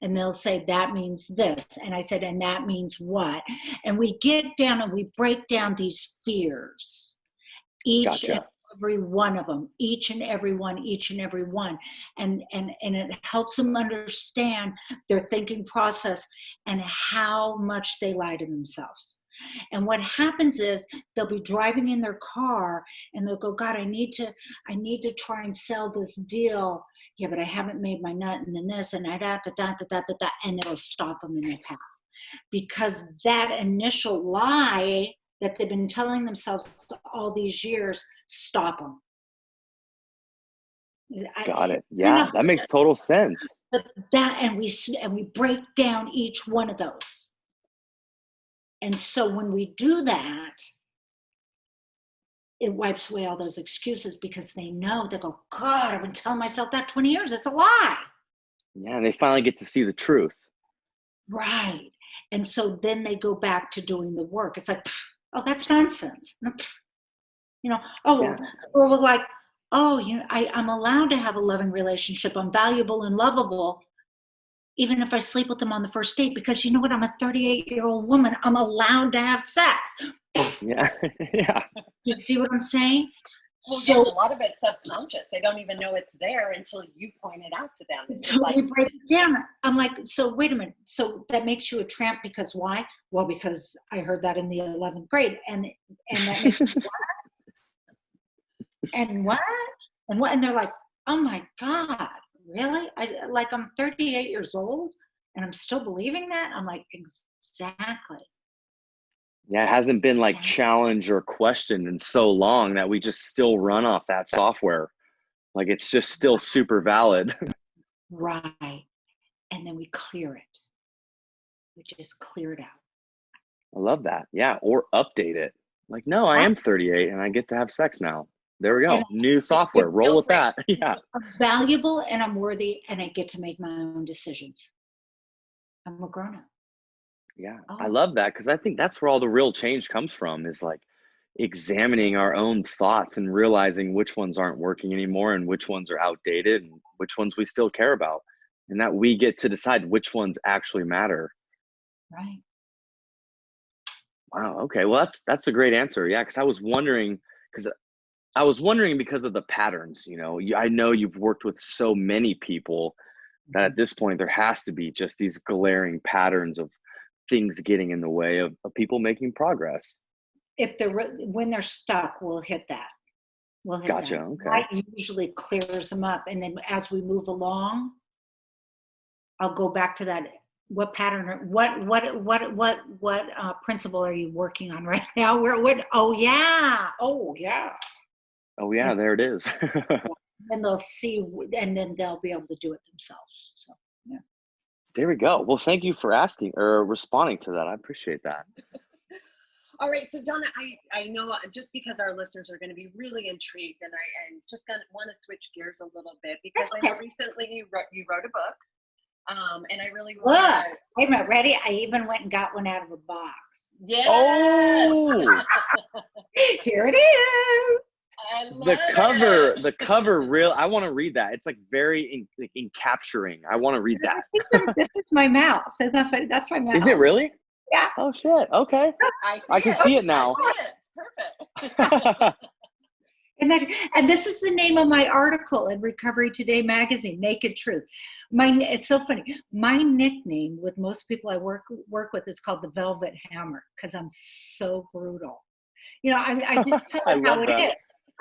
[SPEAKER 3] And they'll say, that means this. And I said, and that means what? And we get down and we break down these fears. Each and every one of them, each and every one. And it helps them understand their thinking process and how much they lie to themselves. And what happens is they'll be driving in their car and they'll go, God, I need to try and sell this deal. Yeah, but I haven't made my nut, and then this and that, and it'll stop them in their path. Because that initial lie that they've been telling themselves all these years, stop them.
[SPEAKER 4] Got it. Yeah, that makes total sense.
[SPEAKER 3] But and we break down each one of those. And so when we do that, it wipes away all those excuses because they know, they go, God, I've been telling myself that 20 years. It's a lie.
[SPEAKER 4] Yeah, and they finally get to see the truth.
[SPEAKER 3] Right. And so then they go back to doing the work. It's like, oh, that's nonsense. Or we're like, oh, I'm allowed to have a loving relationship. I'm valuable and lovable, even if I sleep with them on the first date, because you know what? I'm a 38-year-old woman. I'm allowed to have sex.
[SPEAKER 4] Yeah. Yeah.
[SPEAKER 3] You see what I'm saying?
[SPEAKER 5] Well, so, a lot of it's subconscious. They don't even know it's there until you point it out to them.
[SPEAKER 3] So we break it down. I'm like, so wait a minute. So that makes you a tramp because why? Well, because I heard that in the 11th grade. And that makes me what? And what? And what? And they're like, oh my God, really? I'm 38 years old and I'm still believing that? I'm like, exactly.
[SPEAKER 4] Yeah, it hasn't been like challenged or questioned in so long that we just still run off that software. Like it's just still super valid.
[SPEAKER 3] Right. And then we clear it. We just clear it out.
[SPEAKER 4] I love that. Yeah. Or update it. Like, no, I am 38 and I get to have sex now. There we go. New software. Roll with that. Yeah.
[SPEAKER 3] I'm valuable and I'm worthy and I get to make my own decisions. I'm a grown-up.
[SPEAKER 4] Yeah, I love that because I think that's where all the real change comes from is like examining our own thoughts and realizing which ones aren't working anymore and which ones are outdated and which ones we still care about. And that we get to decide which ones actually matter.
[SPEAKER 3] Right.
[SPEAKER 4] Wow. Okay. Well, that's a great answer. Yeah. Because I was wondering because of the patterns, I know you've worked with so many people that at this point there has to be just these glaring patterns of things getting in the way of people making progress.
[SPEAKER 3] When they're stuck, we'll hit that.
[SPEAKER 4] Gotcha.
[SPEAKER 3] That.
[SPEAKER 4] Okay.
[SPEAKER 3] That usually clears them up. And then as we move along, I'll go back to that. What pattern, what principle are you working on right now? Oh yeah,
[SPEAKER 4] there it is.
[SPEAKER 3] And they'll see, and then they'll be able to do it themselves. So, yeah.
[SPEAKER 4] There we go. Well, thank you for asking or responding to that. I appreciate that.
[SPEAKER 5] All right. So Donna, I know just because our listeners are going to be really intrigued and I'm just going to want to switch gears a little bit because I know recently you wrote a book. And I really
[SPEAKER 3] want to... Wait a minute, ready? I even went and got one out of a box.
[SPEAKER 5] Yeah.
[SPEAKER 4] Oh!
[SPEAKER 3] Here it is.
[SPEAKER 4] The cover real I want to read that. It's like very encapturing. I want to read that.
[SPEAKER 3] This is my mouth. That's my mouth.
[SPEAKER 4] Is it really?
[SPEAKER 3] Yeah.
[SPEAKER 4] Oh shit. Okay. I can see it now.
[SPEAKER 5] It's perfect.
[SPEAKER 3] And this is the name of my article in Recovery Today magazine, Naked Truth. It's so funny. My nickname with most people I work with is called the Velvet Hammer because I'm so brutal. I just tell you how it is.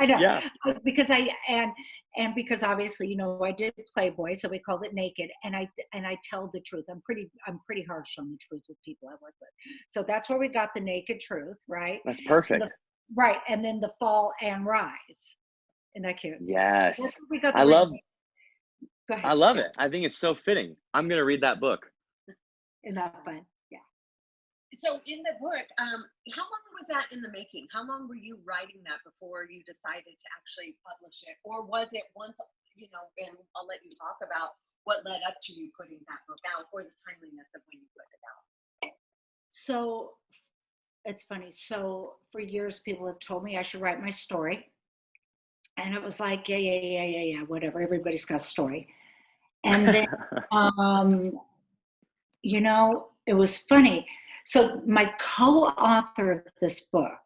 [SPEAKER 3] I know, because And because obviously, I did Playboy, so we called it Naked, and I tell the truth. I'm pretty harsh on the truth with people I work with. So that's where we got the Naked Truth, right?
[SPEAKER 4] That's perfect.
[SPEAKER 3] Right, and then the Fall and Rise. Isn't that cute?
[SPEAKER 4] Yes.
[SPEAKER 3] That's where we got
[SPEAKER 4] I love
[SPEAKER 3] Go ahead.
[SPEAKER 4] I love it. I think it's so fitting. I'm going to read that book.
[SPEAKER 3] Isn't that fun? Yeah.
[SPEAKER 5] So in the book, how long was that in the making? How long were you writing that before you decided to actually publish it? Or was it once, and I'll let you talk about what led up to you putting that book out, or the timeliness of when you put it out?
[SPEAKER 3] So it's funny. So for years, people have told me I should write my story. And it was like, yeah, whatever. Everybody's got a story. And then, it was funny. So my co-author of this book,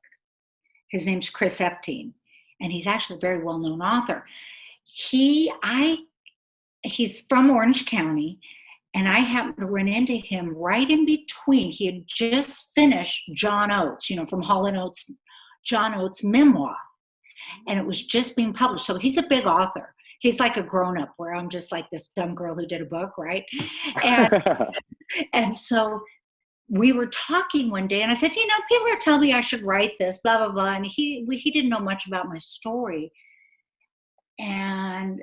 [SPEAKER 3] his name's Chris Epting, and he's actually a very well-known author. He's from Orange County, and I happened to run into him right in between. He had just finished John Oates, from Hall & Oates, John Oates' memoir, and it was just being published. So he's a big author. He's like a grown-up, where I'm just like this dumb girl who did a book, right? And so we were talking one day, and I said, people are telling me I should write this, blah, blah, blah. And he didn't know much about my story. And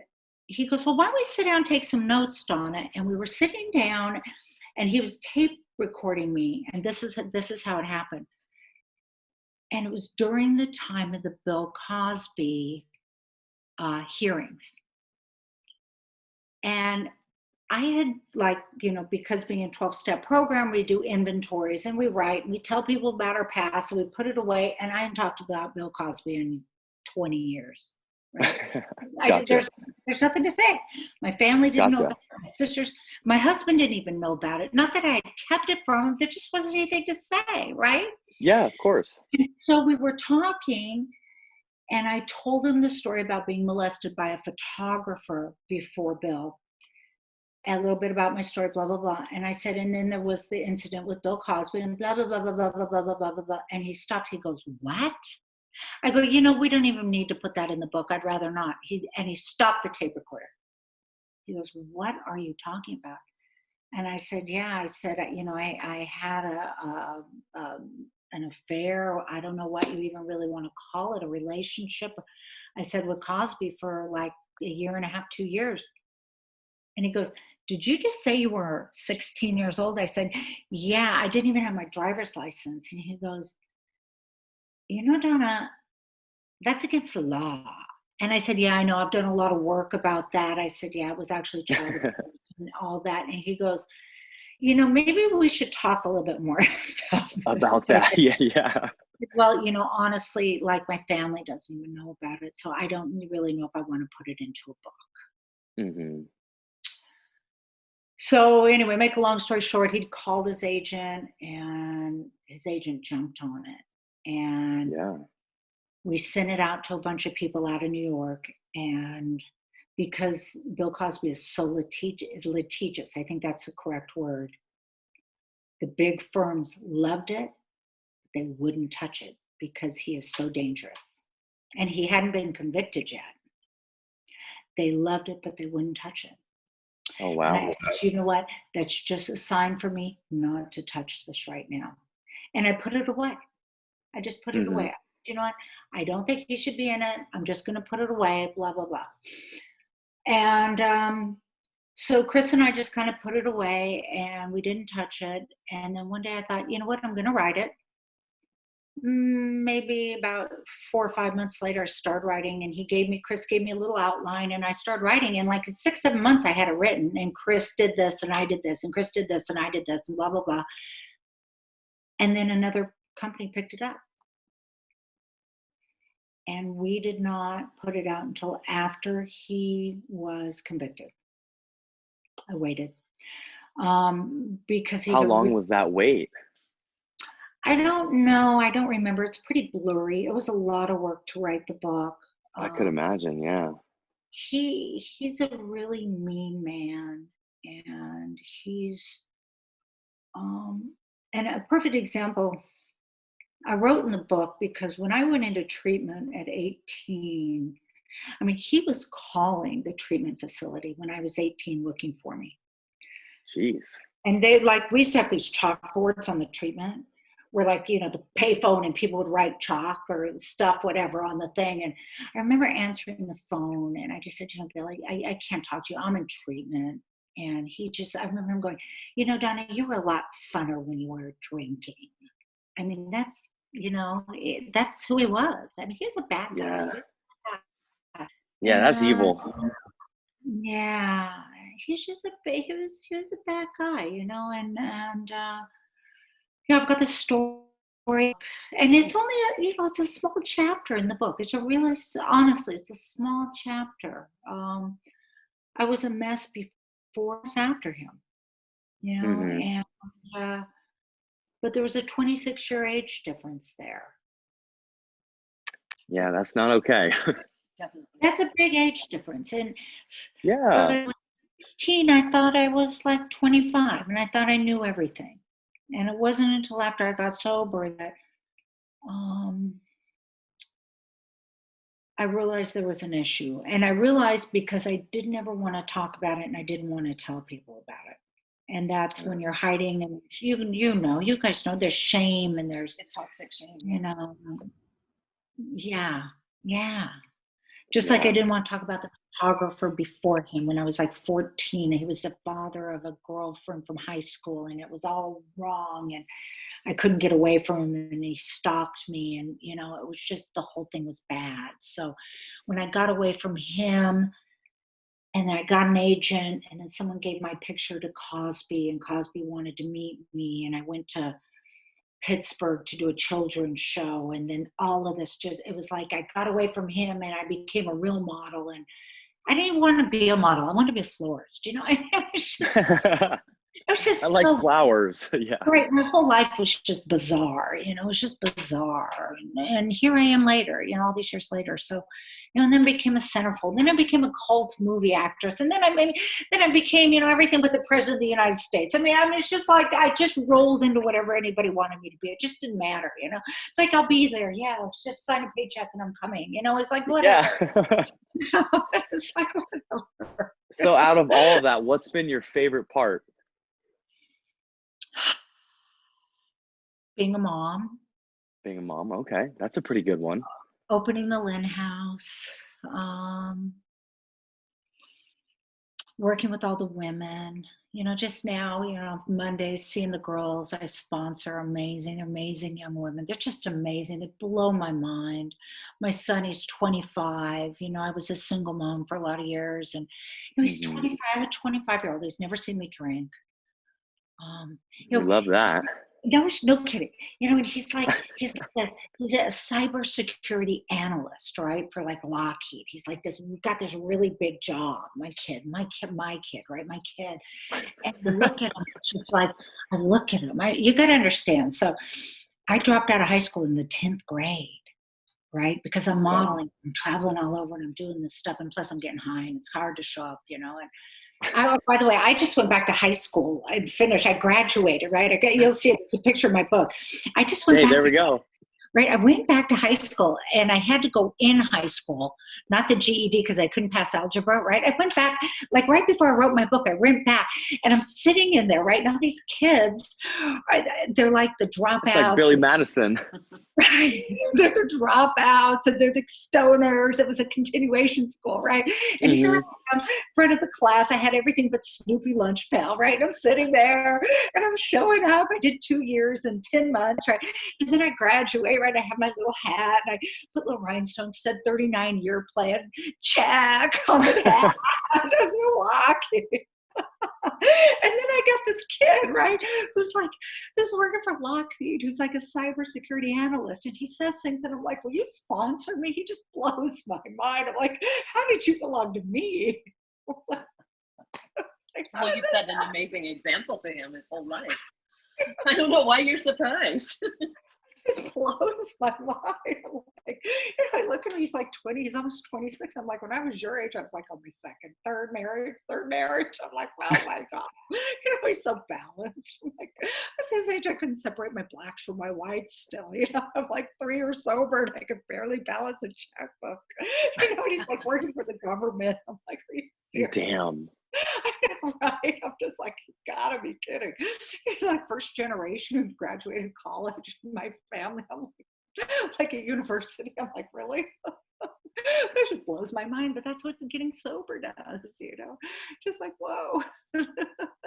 [SPEAKER 3] he goes, well, why don't we sit down and take some notes, Donna? And we were sitting down, and he was tape recording me. And this is how it happened. And it was during the time of the Bill Cosby hearings. And I had because being a 12-step program, we do inventories and we write and we tell people about our past and we put it away. And I hadn't talked about Bill Cosby in 20 years. Right?
[SPEAKER 4] Gotcha.
[SPEAKER 3] There's nothing to say. My family didn't know
[SPEAKER 4] Gotcha.
[SPEAKER 3] about it. My sisters, my husband didn't even know about it. Not that I had kept it from him. There just wasn't anything to say, right?
[SPEAKER 4] Yeah, of course.
[SPEAKER 3] And so we were talking, and I told him the story about being molested by a photographer before Bill. A little bit about my story, blah, blah, blah. And I said, and then there was the incident with Bill Cosby and blah, blah, blah, blah, blah, blah, blah, blah, blah, blah, blah. And he stopped. He goes, what? I go, we don't even need to put that in the book. I'd rather not. And he stopped the tape recorder. He goes, what are you talking about? And I said, I had an affair. I don't know what you even really want to call it, a relationship. I said, with Cosby for like a year and a half, 2 years. And he goes, did you just say you were 16 years old? I said, yeah, I didn't even have my driver's license. And he goes, Donna, that's against the law. And I said, yeah, I know. I've done a lot of work about that. I said, yeah, it was actually child abuse and all that. And he goes, maybe we should talk a little bit more
[SPEAKER 4] about that. Yeah.
[SPEAKER 3] Well, honestly, like my family doesn't even know about it. So I don't really know if I want to put it into a book.
[SPEAKER 4] Mm-hmm.
[SPEAKER 3] So anyway, make a long story short, he'd called his agent and his agent jumped on it. And we sent it out to a bunch of people out of New York. And because Bill Cosby is so litigious, I think that's the correct word. The big firms loved it. They wouldn't touch it because he is so dangerous. And he hadn't been convicted yet. They loved it, but they wouldn't touch it.
[SPEAKER 4] Oh, wow.
[SPEAKER 3] And I said, you know what? That's just a sign for me not to touch this right now. And I put it away. I just put it away. You know what? I don't think he should be in it. I'm just going to put it away, blah, blah, blah. And so Chris and I just kind of put it away and we didn't touch it. And then one day I thought, you know what? I'm going to write it. Maybe about 4 or 5 months later, I started writing and Chris gave me a little outline and I started writing. And like 6, 7 months I had it written and Chris did this and I did this and Chris did this and I did this and blah, blah, blah. And then another company picked it up. And we did not put it out until after he was convicted. I waited. Because
[SPEAKER 4] how long was that wait?
[SPEAKER 3] I don't know. I don't remember. It's pretty blurry. It was a lot of work to write the book.
[SPEAKER 4] I could imagine, yeah.
[SPEAKER 3] He's a really mean man, and he's and a perfect example. I wrote in the book because when I went into treatment at 18, I mean, he was calling the treatment facility when I was 18 looking for me.
[SPEAKER 4] Jeez.
[SPEAKER 3] And they we used to have these chalkboards on the treatment where the payphone and people would write chalk or stuff, whatever, on the thing. And I remember answering the phone and I just said, Billy, I can't talk to you. I'm in treatment. And I remember him going, Donna, you were a lot funner when you were drinking. I mean, that's who he was. I mean, he was a bad guy.
[SPEAKER 4] Yeah, that's evil.
[SPEAKER 3] Yeah, he's just he was a bad guy, and I've got this story, and it's only it's a small chapter in the book. Honestly, it's a small chapter. I was a mess before, after him, and but there was a 26-year age difference there.
[SPEAKER 4] Yeah, that's not okay.
[SPEAKER 5] Definitely.
[SPEAKER 3] That's a big age difference. And
[SPEAKER 4] Yeah.
[SPEAKER 3] when I was 16, I thought I was like 25, and I thought I knew everything. And it wasn't until after I got sober that I realized there was an issue. And I realized because I didn't ever want to talk about it, and I didn't want to tell people about it. And that's when you're hiding, and you guys know there's shame and there's
[SPEAKER 5] The toxic shame.
[SPEAKER 3] Yeah. Just like I didn't want to talk about the photographer before him when I was like 14. He was the father of a girlfriend from high school, and it was all wrong, and I couldn't get away from him, and he stalked me, and it was just, the whole thing was bad. So when I got away from him, and I got an agent, and then someone gave my picture to Cosby, and Cosby wanted to meet me, and I went to Pittsburgh to do a children's show, and then all of this it was like I got away from him and I became a real model, and I didn't even want to be a model. I wanted to be a florist, It was just
[SPEAKER 4] I like flowers. Yeah.
[SPEAKER 3] Right. My whole life was just bizarre, it was just bizarre. And here I am later, all these years later. So, and then became a centerfold. Then I became a cult movie actress. And then I became, everything but the president of the United States. I mean, it's just like I just rolled into whatever anybody wanted me to be. It just didn't matter, It's like, I'll be there. Yeah, let's just sign a paycheck and I'm coming. It's like, whatever.
[SPEAKER 4] Yeah.
[SPEAKER 3] It's like, whatever.
[SPEAKER 4] So out of all of that, what's been your favorite part?
[SPEAKER 3] Being a mom.
[SPEAKER 4] Being a mom. Okay. That's a pretty good one.
[SPEAKER 3] Opening the Lynn House. Working with all the women. Just now, Mondays, seeing the girls I sponsor, amazing young women. They're just amazing. They blow my mind. My son, he's 25. I was a single mom for a lot of years. And he's 25, a 25-year-old. He's never seen me drink.
[SPEAKER 4] Love that.
[SPEAKER 3] No kidding. And he's a cybersecurity analyst, right? For like Lockheed. He's like got this really big job. My kid, right? My kid. And I look at him, it's just like, I look at him. You got to understand. So I dropped out of high school in the 10th grade, right? Because I'm modeling, I'm traveling all over, and I'm doing this stuff. And plus I'm getting high, and it's hard to show up, and by the way, I just went back to high school. I finished. I graduated, right? You'll see it. It's a picture of my book. I just went back.
[SPEAKER 4] There we go.
[SPEAKER 3] Right. I went back to high school, and I had to go in high school, not the GED, because I couldn't pass algebra. Right. I went back, like right before I wrote my book, I went back, and I'm sitting in there, right? Now these kids, they're like the dropouts.
[SPEAKER 4] It's like Billy Madison.
[SPEAKER 3] Right. They're the dropouts, and they're the stoners. It was a continuation school, right? And here I am, front of the class. I had everything but Snoopy Lunch Pail, right? And I'm sitting there, and I'm showing up. I did 2 years and 10 months, right? And then I graduate, right? I have my little hat, and I put little rhinestones, said 39-year plan, check on the hat. And we're walking. And then I got this kid, right, who's working for Lockheed, who's like a cybersecurity analyst, and he says things that I'm like, will you sponsor me? He just blows my mind. I'm like, how did you belong to me?
[SPEAKER 5] Well, you've set an amazing example to him his whole life. I don't know why you're surprised.
[SPEAKER 3] just blows my mind. I'm like, I look at him, he's like 20, he's almost 26. I'm like, when I was your age, I was like on my second, third marriage. I'm like, oh my God. He's so balanced. I'm like, at his age, I couldn't separate my blacks from my whites still. I'm like 3 years sober and I could barely balance a checkbook. And he's like working for the government. I'm like, are you serious?
[SPEAKER 4] Damn.
[SPEAKER 3] Right? I'm just like, you gotta be kidding. He's like first generation who graduated college in my family. I'm like at university. I'm like, really? It just blows my mind, but that's what getting sober does, just like, whoa.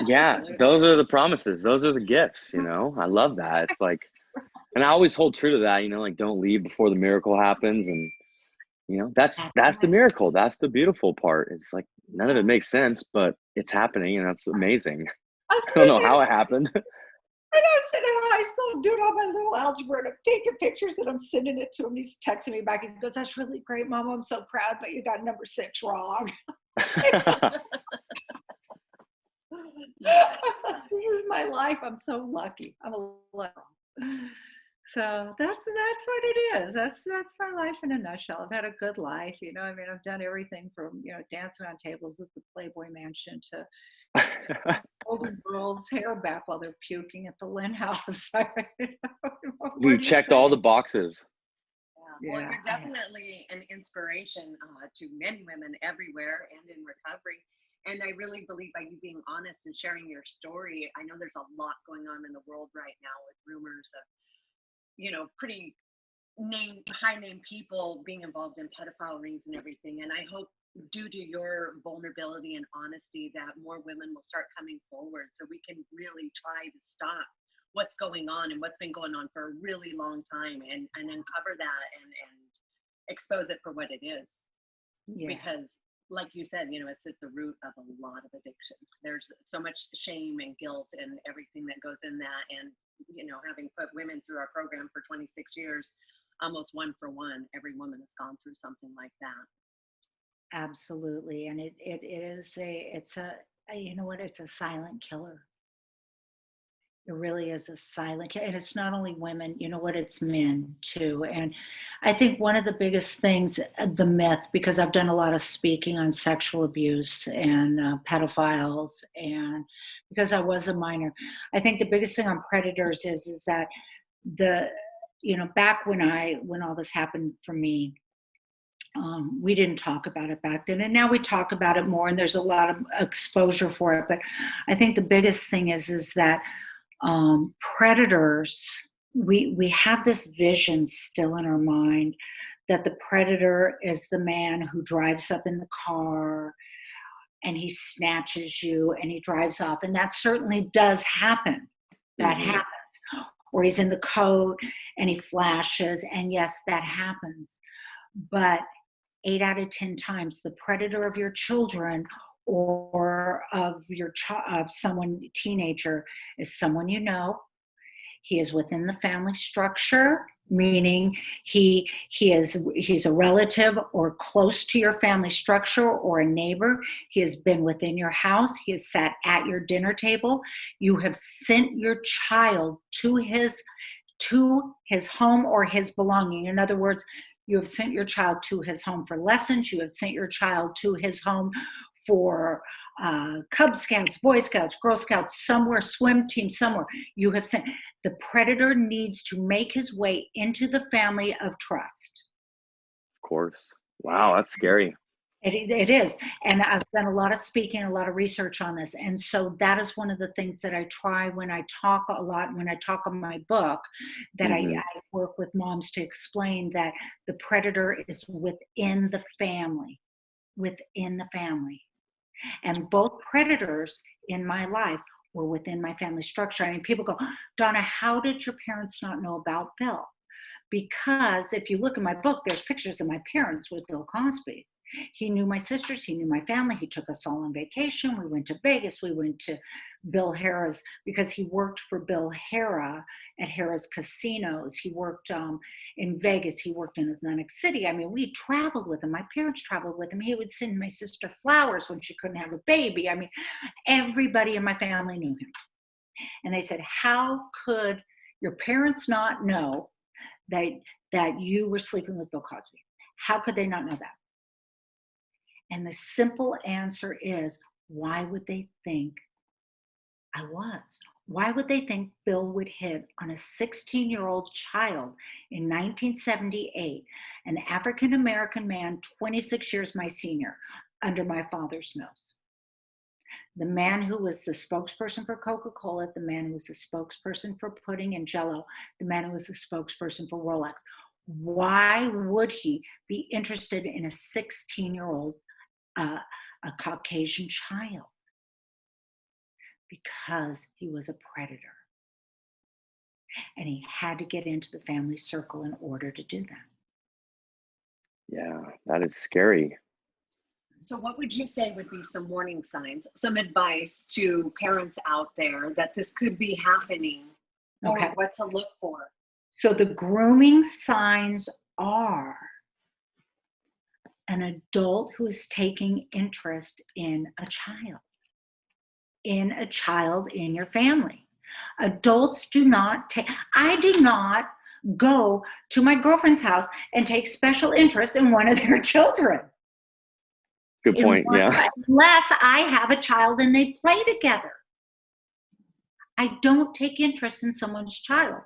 [SPEAKER 4] Yeah, those are the promises. Those are the gifts, I love that. It's like, and I always hold true to that, like don't leave before the miracle happens. And that's the miracle. That's the beautiful part. It's like none of it makes sense, but it's happening, and that's amazing. I don't know how it happened.
[SPEAKER 3] And I'm sitting in high school doing all my little algebra, and I'm taking pictures, and I'm sending it to him. He's texting me back, and he goes, "That's really great, Mom. I'm so proud, but you got number 6 wrong." This is my life. I'm so lucky. I'm a lucky. So that's what it is. That's my life in a nutshell. I've had a good life, I've done everything from, dancing on tables at the Playboy Mansion to holding girls' hair back while they're puking at the Lynn House.
[SPEAKER 4] You checked all the boxes.
[SPEAKER 5] Yeah. Well, you're definitely an inspiration to many women everywhere and in recovery. And I really believe by you being honest and sharing your story, I know there's a lot going on in the world right now with rumors of, pretty high name people being involved in pedophile rings and everything. And I hope due to your vulnerability and honesty that more women will start coming forward so we can really try to stop what's going on and what's been going on for a really long time and uncover that and expose it for what it is. Yeah. Because like you said, it's at the root of a lot of addiction. There's so much shame and guilt and everything that goes in that. And, having put women through our program for 26 years, almost one for one, every woman has gone through something like that.
[SPEAKER 3] Absolutely. And it's a silent killer. It really is a silent killer. And it's not only women, it's men too. And I think one of the biggest things, the myth, because I've done a lot of speaking on sexual abuse and pedophiles, and because I was a minor, I think the biggest thing on predators is that back when all this happened for me, we didn't talk about it back then, and now we talk about it more, and there's a lot of exposure for it. But I think the biggest thing is that predators, we have this vision still in our mind that the predator is the man who drives up in the car and he snatches you and he drives off, and that certainly does happen. That happens. Or he's in the coat and he flashes, and yes, that happens. But 8 out of 10 times, the predator of your children or of someone teenager is someone he is within the family structure, meaning he's a relative or close to your family structure or a neighbor. He has been within your house. He has sat at your dinner table. You have sent your child to his home or his belonging. In other words, you have sent your child to his home for lessons. You have sent your child to his home for Cub Scouts, Boy Scouts, Girl Scouts, somewhere, swim team, somewhere. You have sent. The predator needs to make his way into the family of trust.
[SPEAKER 4] Of course. Wow, that's scary.
[SPEAKER 3] It is. And I've done a lot of speaking, a lot of research on this. And so that is one of the things that I try when I talk a lot, when I talk on my book, that I work with moms to explain that the predator is within the family. And both predators in my life were within my family structure. I mean, people go, Donna, how did your parents not know about Bill? Because if you look in my book, there's pictures of my parents with Bill Cosby. He knew my sisters, he knew my family, he took us all on vacation. We went to Vegas, we went to Bill Hara's, because he worked for Bill Hara at Hara's casinos. He worked in Vegas, he worked in Atlantic City. I mean, we traveled with him. My parents traveled with him. He would send my sister flowers when she couldn't have a baby. I mean, everybody in my family knew him. And they said, how could your parents not know that you were sleeping with Bill Cosby? How could they not know that? And the simple answer is, why would they think I was? Why would they think Bill would hit on a 16-year-old child in 1978, an African-American man, 26 years my senior, under my father's nose? The man who was the spokesperson for Coca-Cola, the man who was the spokesperson for pudding and Jell-O, the man who was the spokesperson for Rolex. Why would he be interested in a 16-year-old, a Caucasian child? Because he was a predator. And he had to get into the family circle in order to do that.
[SPEAKER 4] Yeah, that is scary.
[SPEAKER 5] So what would you say would be some warning signs, some advice to parents out there that this could be happening, or
[SPEAKER 3] Okay.
[SPEAKER 5] what to look for?
[SPEAKER 3] So the grooming signs are an adult who is taking interest in a child in your family. Adults do not take, I do not go to my girlfriend's house and take special interest in one of their children.
[SPEAKER 4] Good point. Yeah.
[SPEAKER 3] Unless I have a child and they play together. I don't take interest in someone's child.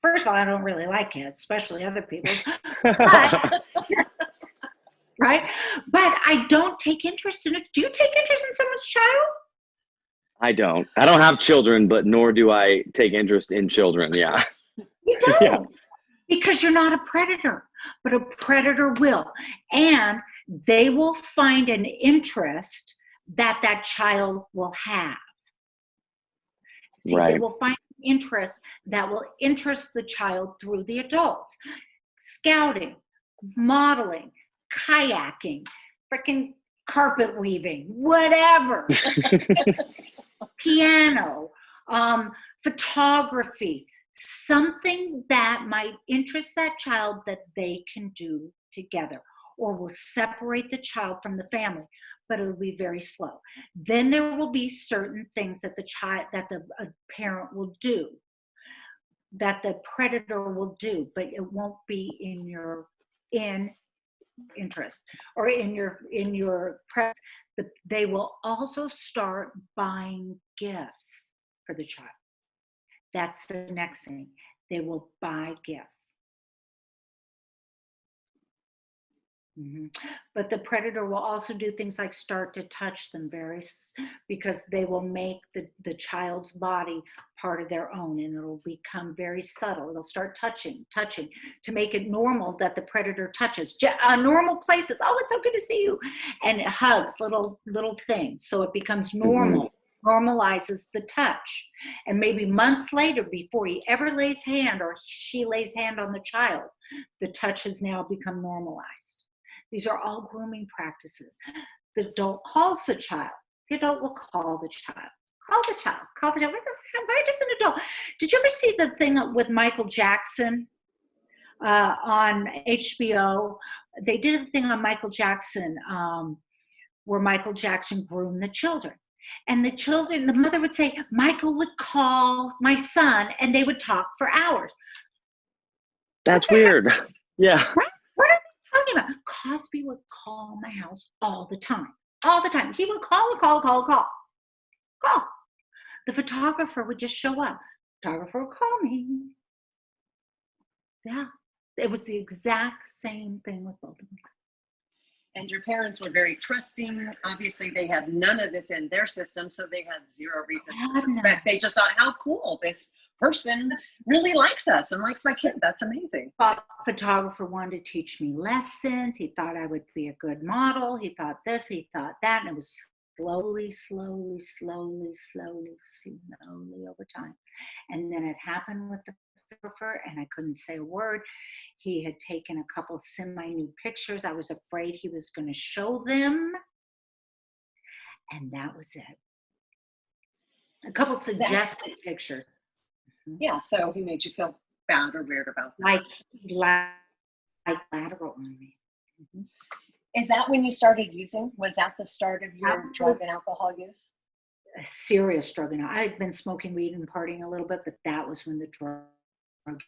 [SPEAKER 3] First of all, I don't really like kids, especially other people's. But, right? But I don't take interest in it. Do you take interest in someone's child?
[SPEAKER 4] I don't have children, but nor do I take interest in children. Yeah.
[SPEAKER 3] You don't.
[SPEAKER 4] Yeah.
[SPEAKER 3] Because you're not a predator, but a predator will. And they will find an interest that child will have. See,
[SPEAKER 4] Right.
[SPEAKER 3] They will find an interest that will interest the child through the adults. Scouting, modeling, kayaking, freaking carpet weaving, whatever. Piano, photography, something that might interest that child that they can do together, or will separate the child from the family, but it will be very slow. Then there will be certain things that the parent will do, that the predator will do, but it won't be in your interest or in your presence. They will also start buying gifts for the child. That's the next thing. They will buy gifts. Mm-hmm. But the predator will also do things like start to touch them because they will make the child's body part of their own, and it'll become very subtle. They'll start touching to make it normal that the predator touches. Normal places. Oh, it's so good to see you. And it hugs, little things. So it becomes normal. Mm-hmm. Normalizes the touch. And maybe months later, before he ever lays hand or she lays hand on the child, the touch has now become normalized. These are all grooming practices. The adult calls the child. The adult will call the child. Call the child. Why does an adult? Did you ever see the thing with Michael Jackson on HBO? They did a thing on Michael Jackson where Michael Jackson groomed the children. And the mother would say, Michael would call my son, and they would talk for hours.
[SPEAKER 4] That's weird. Yeah.
[SPEAKER 3] What are they talking about? Cosby would call my house all the time. All the time. He would call. The photographer would just show up. Photographer would call me. Yeah. It was the exact same thing with both of them.
[SPEAKER 5] And your parents were very trusting. Obviously, they had none of this in their system, so they had zero reason to suspect. They just thought, how cool, this person really likes us and likes my kid. That's amazing.
[SPEAKER 3] Photographer wanted to teach me lessons. He thought I would be a good model. He thought this, he thought that. And it was slowly over time. And then it happened with the photographer, and I couldn't say a word. He had taken a couple semi-nude pictures. I was afraid he was going to show them. And that was it. A couple suggested pictures.
[SPEAKER 5] Yeah, so he made you feel bad or weird about that.
[SPEAKER 3] Like lateral on me. Mm-hmm.
[SPEAKER 5] Is that when you started using? Was that the start of your drug and alcohol use?
[SPEAKER 3] A serious drug. And I had been smoking weed and partying a little bit, but that was when the drug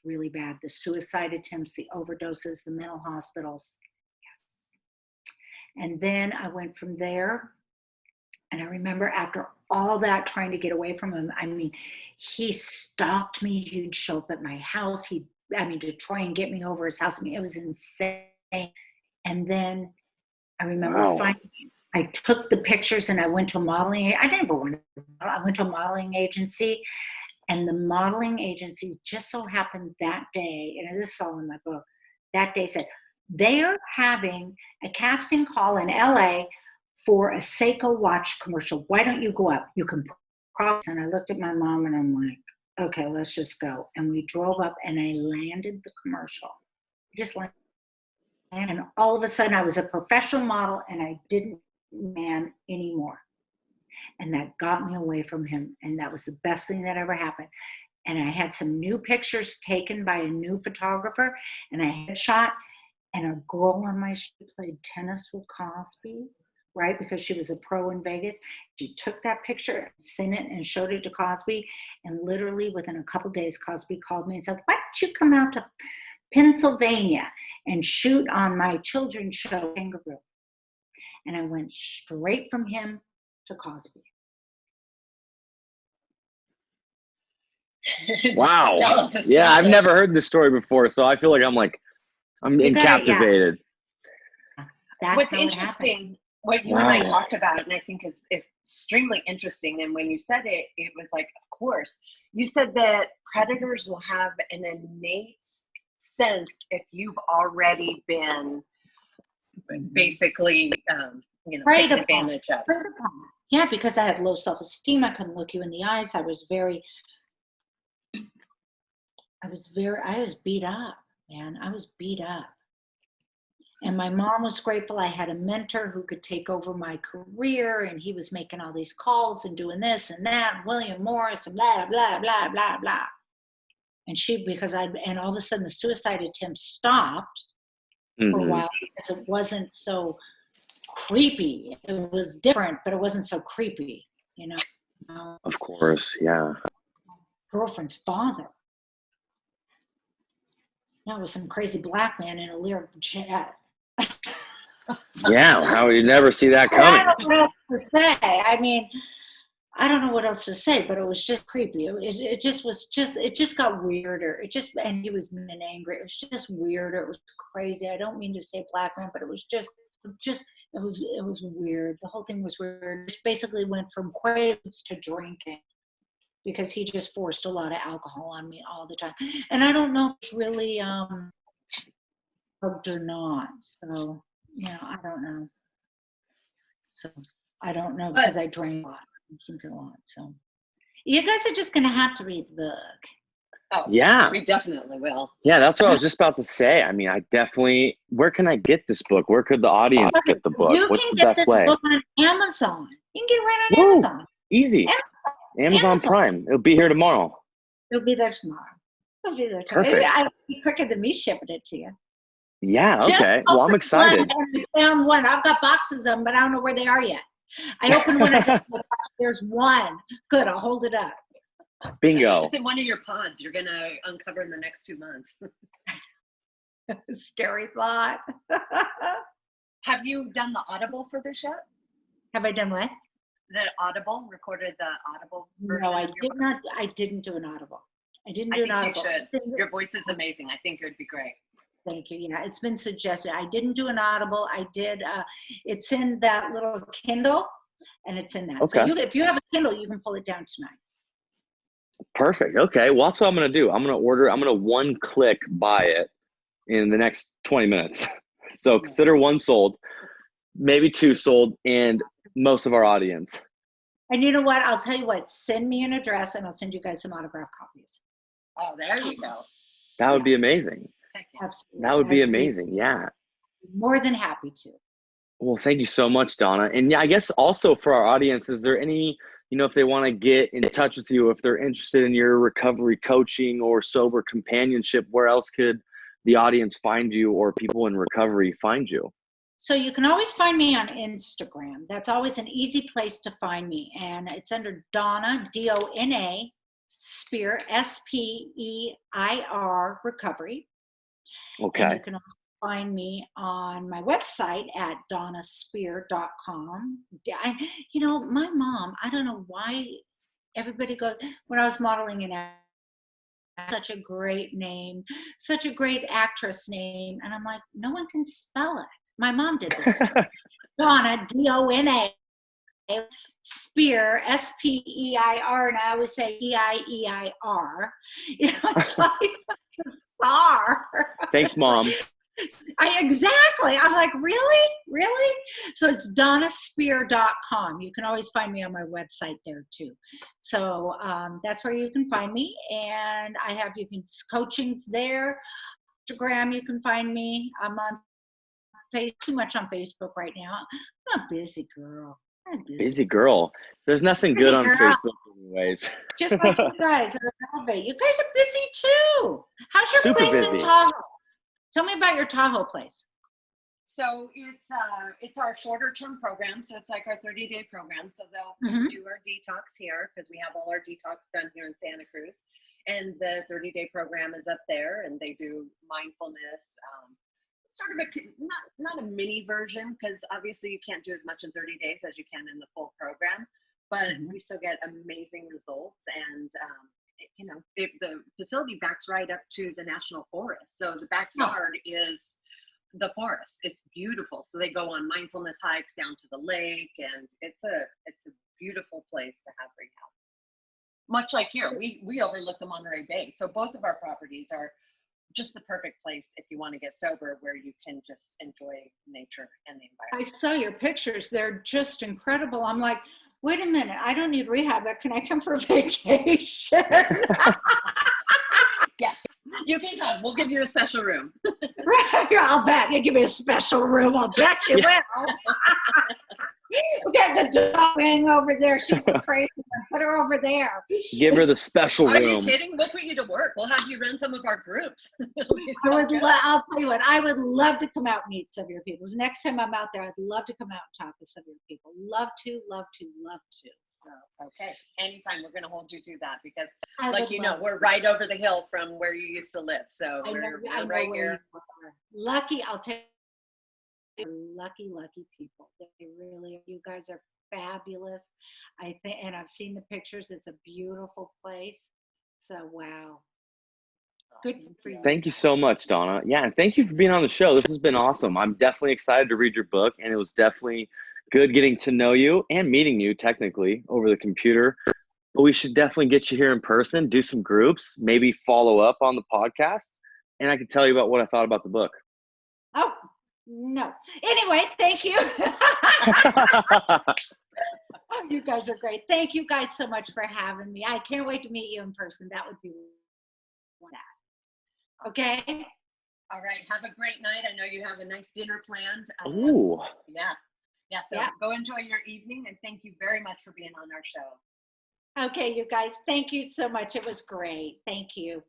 [SPEAKER 3] really bad. The suicide attempts, the overdoses, the mental hospitals. Yes. And then I went from there. And I remember after all that, trying to get away from him, I mean, he stalked me. He'd show up at my house. To try and get me over his house. I mean, it was insane. And then I remember finally, I took the pictures and I went to a modeling. I never wanted to. I went to a modeling agency, and the modeling agency just so happened that day, and this is all in my book, that day said, they're having a casting call in LA for a Seiko watch commercial. Why don't you go up? You can cross. And I looked at my mom and I'm like, okay, let's just go. And we drove up and I landed the commercial. Just landed. And all of a sudden I was a professional model and I didn't man anymore. And that got me away from him. And that was the best thing that ever happened. And I had some new pictures taken by a new photographer, and I had shot, and a girl on my street played tennis with Cosby, right? Because she was a pro in Vegas. She took that picture, sent it, and showed it to Cosby. And literally within a couple of days, Cosby called me and said, why don't you come out to Pennsylvania and shoot on my children's show, Kangaroo? And I went straight from him to Cosby.
[SPEAKER 4] Wow. Yeah, I've never heard this story before, so I feel like I'm captivated.
[SPEAKER 3] Yeah.
[SPEAKER 5] What's interesting, what you and I talked about, and I think is extremely interesting, and when you said it, it was like, of course. You said that predators will have an innate sense if you've already been basically, taken advantage of.
[SPEAKER 3] Yeah, because I had low self-esteem. I couldn't look you in the eyes. I was beat up, man. I was beat up. And my mom was grateful I had a mentor who could take over my career, and he was making all these calls and doing this and that, William Morris and blah, blah, blah, blah, blah. And all of a sudden the suicide attempts stopped for a while because it wasn't so creepy. It was different, but it wasn't so creepy,
[SPEAKER 4] Of course, yeah.
[SPEAKER 3] Girlfriend's father. That was some crazy black man in a Lyric jet.
[SPEAKER 4] Yeah, how you never see that coming.
[SPEAKER 3] I don't know what else to say. I mean, I don't know what else to say, but it was just creepy. It just got weirder. And he was mean and angry. It was just weirder. It was crazy. I don't mean to say black man, but it was it was weird. The whole thing was weird. It basically went from quaaludes to drinking, because he just forced a lot of alcohol on me all the time. And I don't know if it's really drugged or not. So, I don't know. So I don't know, because I drank a lot. I drink a lot. So you guys are just going to have to read the book.
[SPEAKER 5] Oh,
[SPEAKER 4] yeah.
[SPEAKER 5] We definitely will.
[SPEAKER 4] Yeah, that's what I was just about to say. I mean, where can I get this book? Where could the audience get the book? What's the best way?
[SPEAKER 3] You can get this book on Amazon. You can get it right on Amazon.
[SPEAKER 4] Easy. Amazon Prime. It'll be here tomorrow.
[SPEAKER 3] It'll be there tomorrow.
[SPEAKER 4] Perfect.
[SPEAKER 3] I'll be quicker than me shipping it to you.
[SPEAKER 4] Yeah, okay. Well, I'm excited.
[SPEAKER 3] I found one. I've got boxes of them, but I don't know where they are yet. I opened one. I said, there's one. Good, I'll hold it up.
[SPEAKER 4] Bingo.
[SPEAKER 5] It's in one of your pods you're going to uncover in the next 2 months.
[SPEAKER 3] Scary thought.
[SPEAKER 5] Have you done the Audible for this yet?
[SPEAKER 3] Have I done what?
[SPEAKER 5] The Audible, recorded the Audible version?
[SPEAKER 3] No, I did not. I didn't do an Audible. I think you should.
[SPEAKER 5] Your voice is amazing. I think it would be great.
[SPEAKER 3] Thank you. Yeah, it's been suggested. I didn't do an Audible. I did. It's in that little Kindle, and it's in that.
[SPEAKER 4] Okay.
[SPEAKER 3] So if you have a Kindle, you can pull it down tonight.
[SPEAKER 4] Perfect. Okay. Well, that's what I'm going to do. I'm going to one-click buy it in the next 20 minutes. So consider one sold, maybe two sold, and most of our audience.
[SPEAKER 3] And you know what? I'll tell you what. Send me an address, and I'll send you guys some autographed copies.
[SPEAKER 5] Oh, there you go.
[SPEAKER 4] That would be amazing.
[SPEAKER 3] Absolutely.
[SPEAKER 4] That would be amazing. Yeah.
[SPEAKER 3] More than happy to.
[SPEAKER 4] Well, thank you so much, Donna. And yeah, I guess also for our audience, is there any, if they want to get in touch with you, if they're interested in your recovery coaching or sober companionship, where else could the audience find you, or people in recovery find you?
[SPEAKER 3] So you can always find me on Instagram. That's always an easy place to find me. And it's under Donna, Dona Speir, SPEIR recovery.
[SPEAKER 4] Okay.
[SPEAKER 3] And you can also find me on my website at donaspeir.com. You know, my mom, I don't know why everybody goes, when I was modeling in such a great name, such a great actress name. And I'm like, no one can spell it. My mom did this to me. Dona, D-O-N-A, Speir, S-P-E-I-R, and I always say E-I-E-I-R. You know, it's like a star.
[SPEAKER 4] Thanks, Mom.
[SPEAKER 3] Exactly. I'm like, really? Really? So it's donaspeir.com. You can always find me on my website there too. So that's where you can find me. And I have, coachings there. Instagram, you can find me. I'm on too much on Facebook right now. I'm a busy girl.
[SPEAKER 4] Busy girl. There's nothing good on Facebook anyways.
[SPEAKER 3] Just like you guys. You guys are busy too. How's your
[SPEAKER 4] Super
[SPEAKER 3] place
[SPEAKER 4] busy.
[SPEAKER 3] in Tahoe? Tell me about your Tahoe place.
[SPEAKER 5] So it's our shorter term program. So it's like our 30-day program. So they'll do our detox here because we have all our detox done here in Santa Cruz. And the 30-day program is up there, and they do mindfulness, sort of a, not a mini version, because obviously you can't do as much in 30 days as you can in the full program, but we still get amazing results. And you know, the facility backs right up to the national forest, so the backyard is the forest. It's beautiful. So they go on mindfulness hikes down to the lake, and it's a beautiful place to have rehab. Much like here, we overlook the Monterey Bay, so both of our properties are just the perfect place if you want to get sober, where you can just enjoy nature and the environment.
[SPEAKER 3] I saw your pictures. They're just incredible. I'm like, wait a minute, I don't need rehab, but can I come for vacation?
[SPEAKER 5] Yes, you can come. We'll give you a special room.
[SPEAKER 3] I'll bet. You give me a special room. I'll bet you will. We'll get the dog thing over there. She's the crazy one. Put her over there.
[SPEAKER 4] Give her the special room.
[SPEAKER 5] Are you kidding? We'll put you to work. We'll have you run some of our groups.
[SPEAKER 3] I'll tell you what, I would love to come out and meet some of your people. Next time I'm out there, I'd love to come out and talk to some of your people. Love to. So,
[SPEAKER 5] okay. Anytime, we're going to hold you to that, because
[SPEAKER 3] like
[SPEAKER 5] you know, we're right over the hill from where you used to live. So we're right here.
[SPEAKER 3] Lucky, I'll tell you. Lucky people. They really, you guys are fabulous. I think, and I've seen the pictures. It's a beautiful place. So wow, good for you.
[SPEAKER 4] Thank you so much, Dona. Yeah, and thank you for being on the show. This has been awesome. I'm definitely excited to read your book, and it was definitely good getting to know you and meeting you technically over the computer. But we should definitely get you here in person, do some groups, maybe follow up on the podcast, and I can tell you about what I thought about the book.
[SPEAKER 3] Oh. No. Anyway, thank you. You guys are great. Thank you guys so much for having me. I can't wait to meet you in person. That would be that. Okay?
[SPEAKER 5] All right. Have a great night. I know you have a nice dinner planned.
[SPEAKER 4] Ooh.
[SPEAKER 5] Yeah. So go enjoy your evening, and thank you very much for being on our show.
[SPEAKER 3] Okay, you guys. Thank you so much. It was great. Thank you.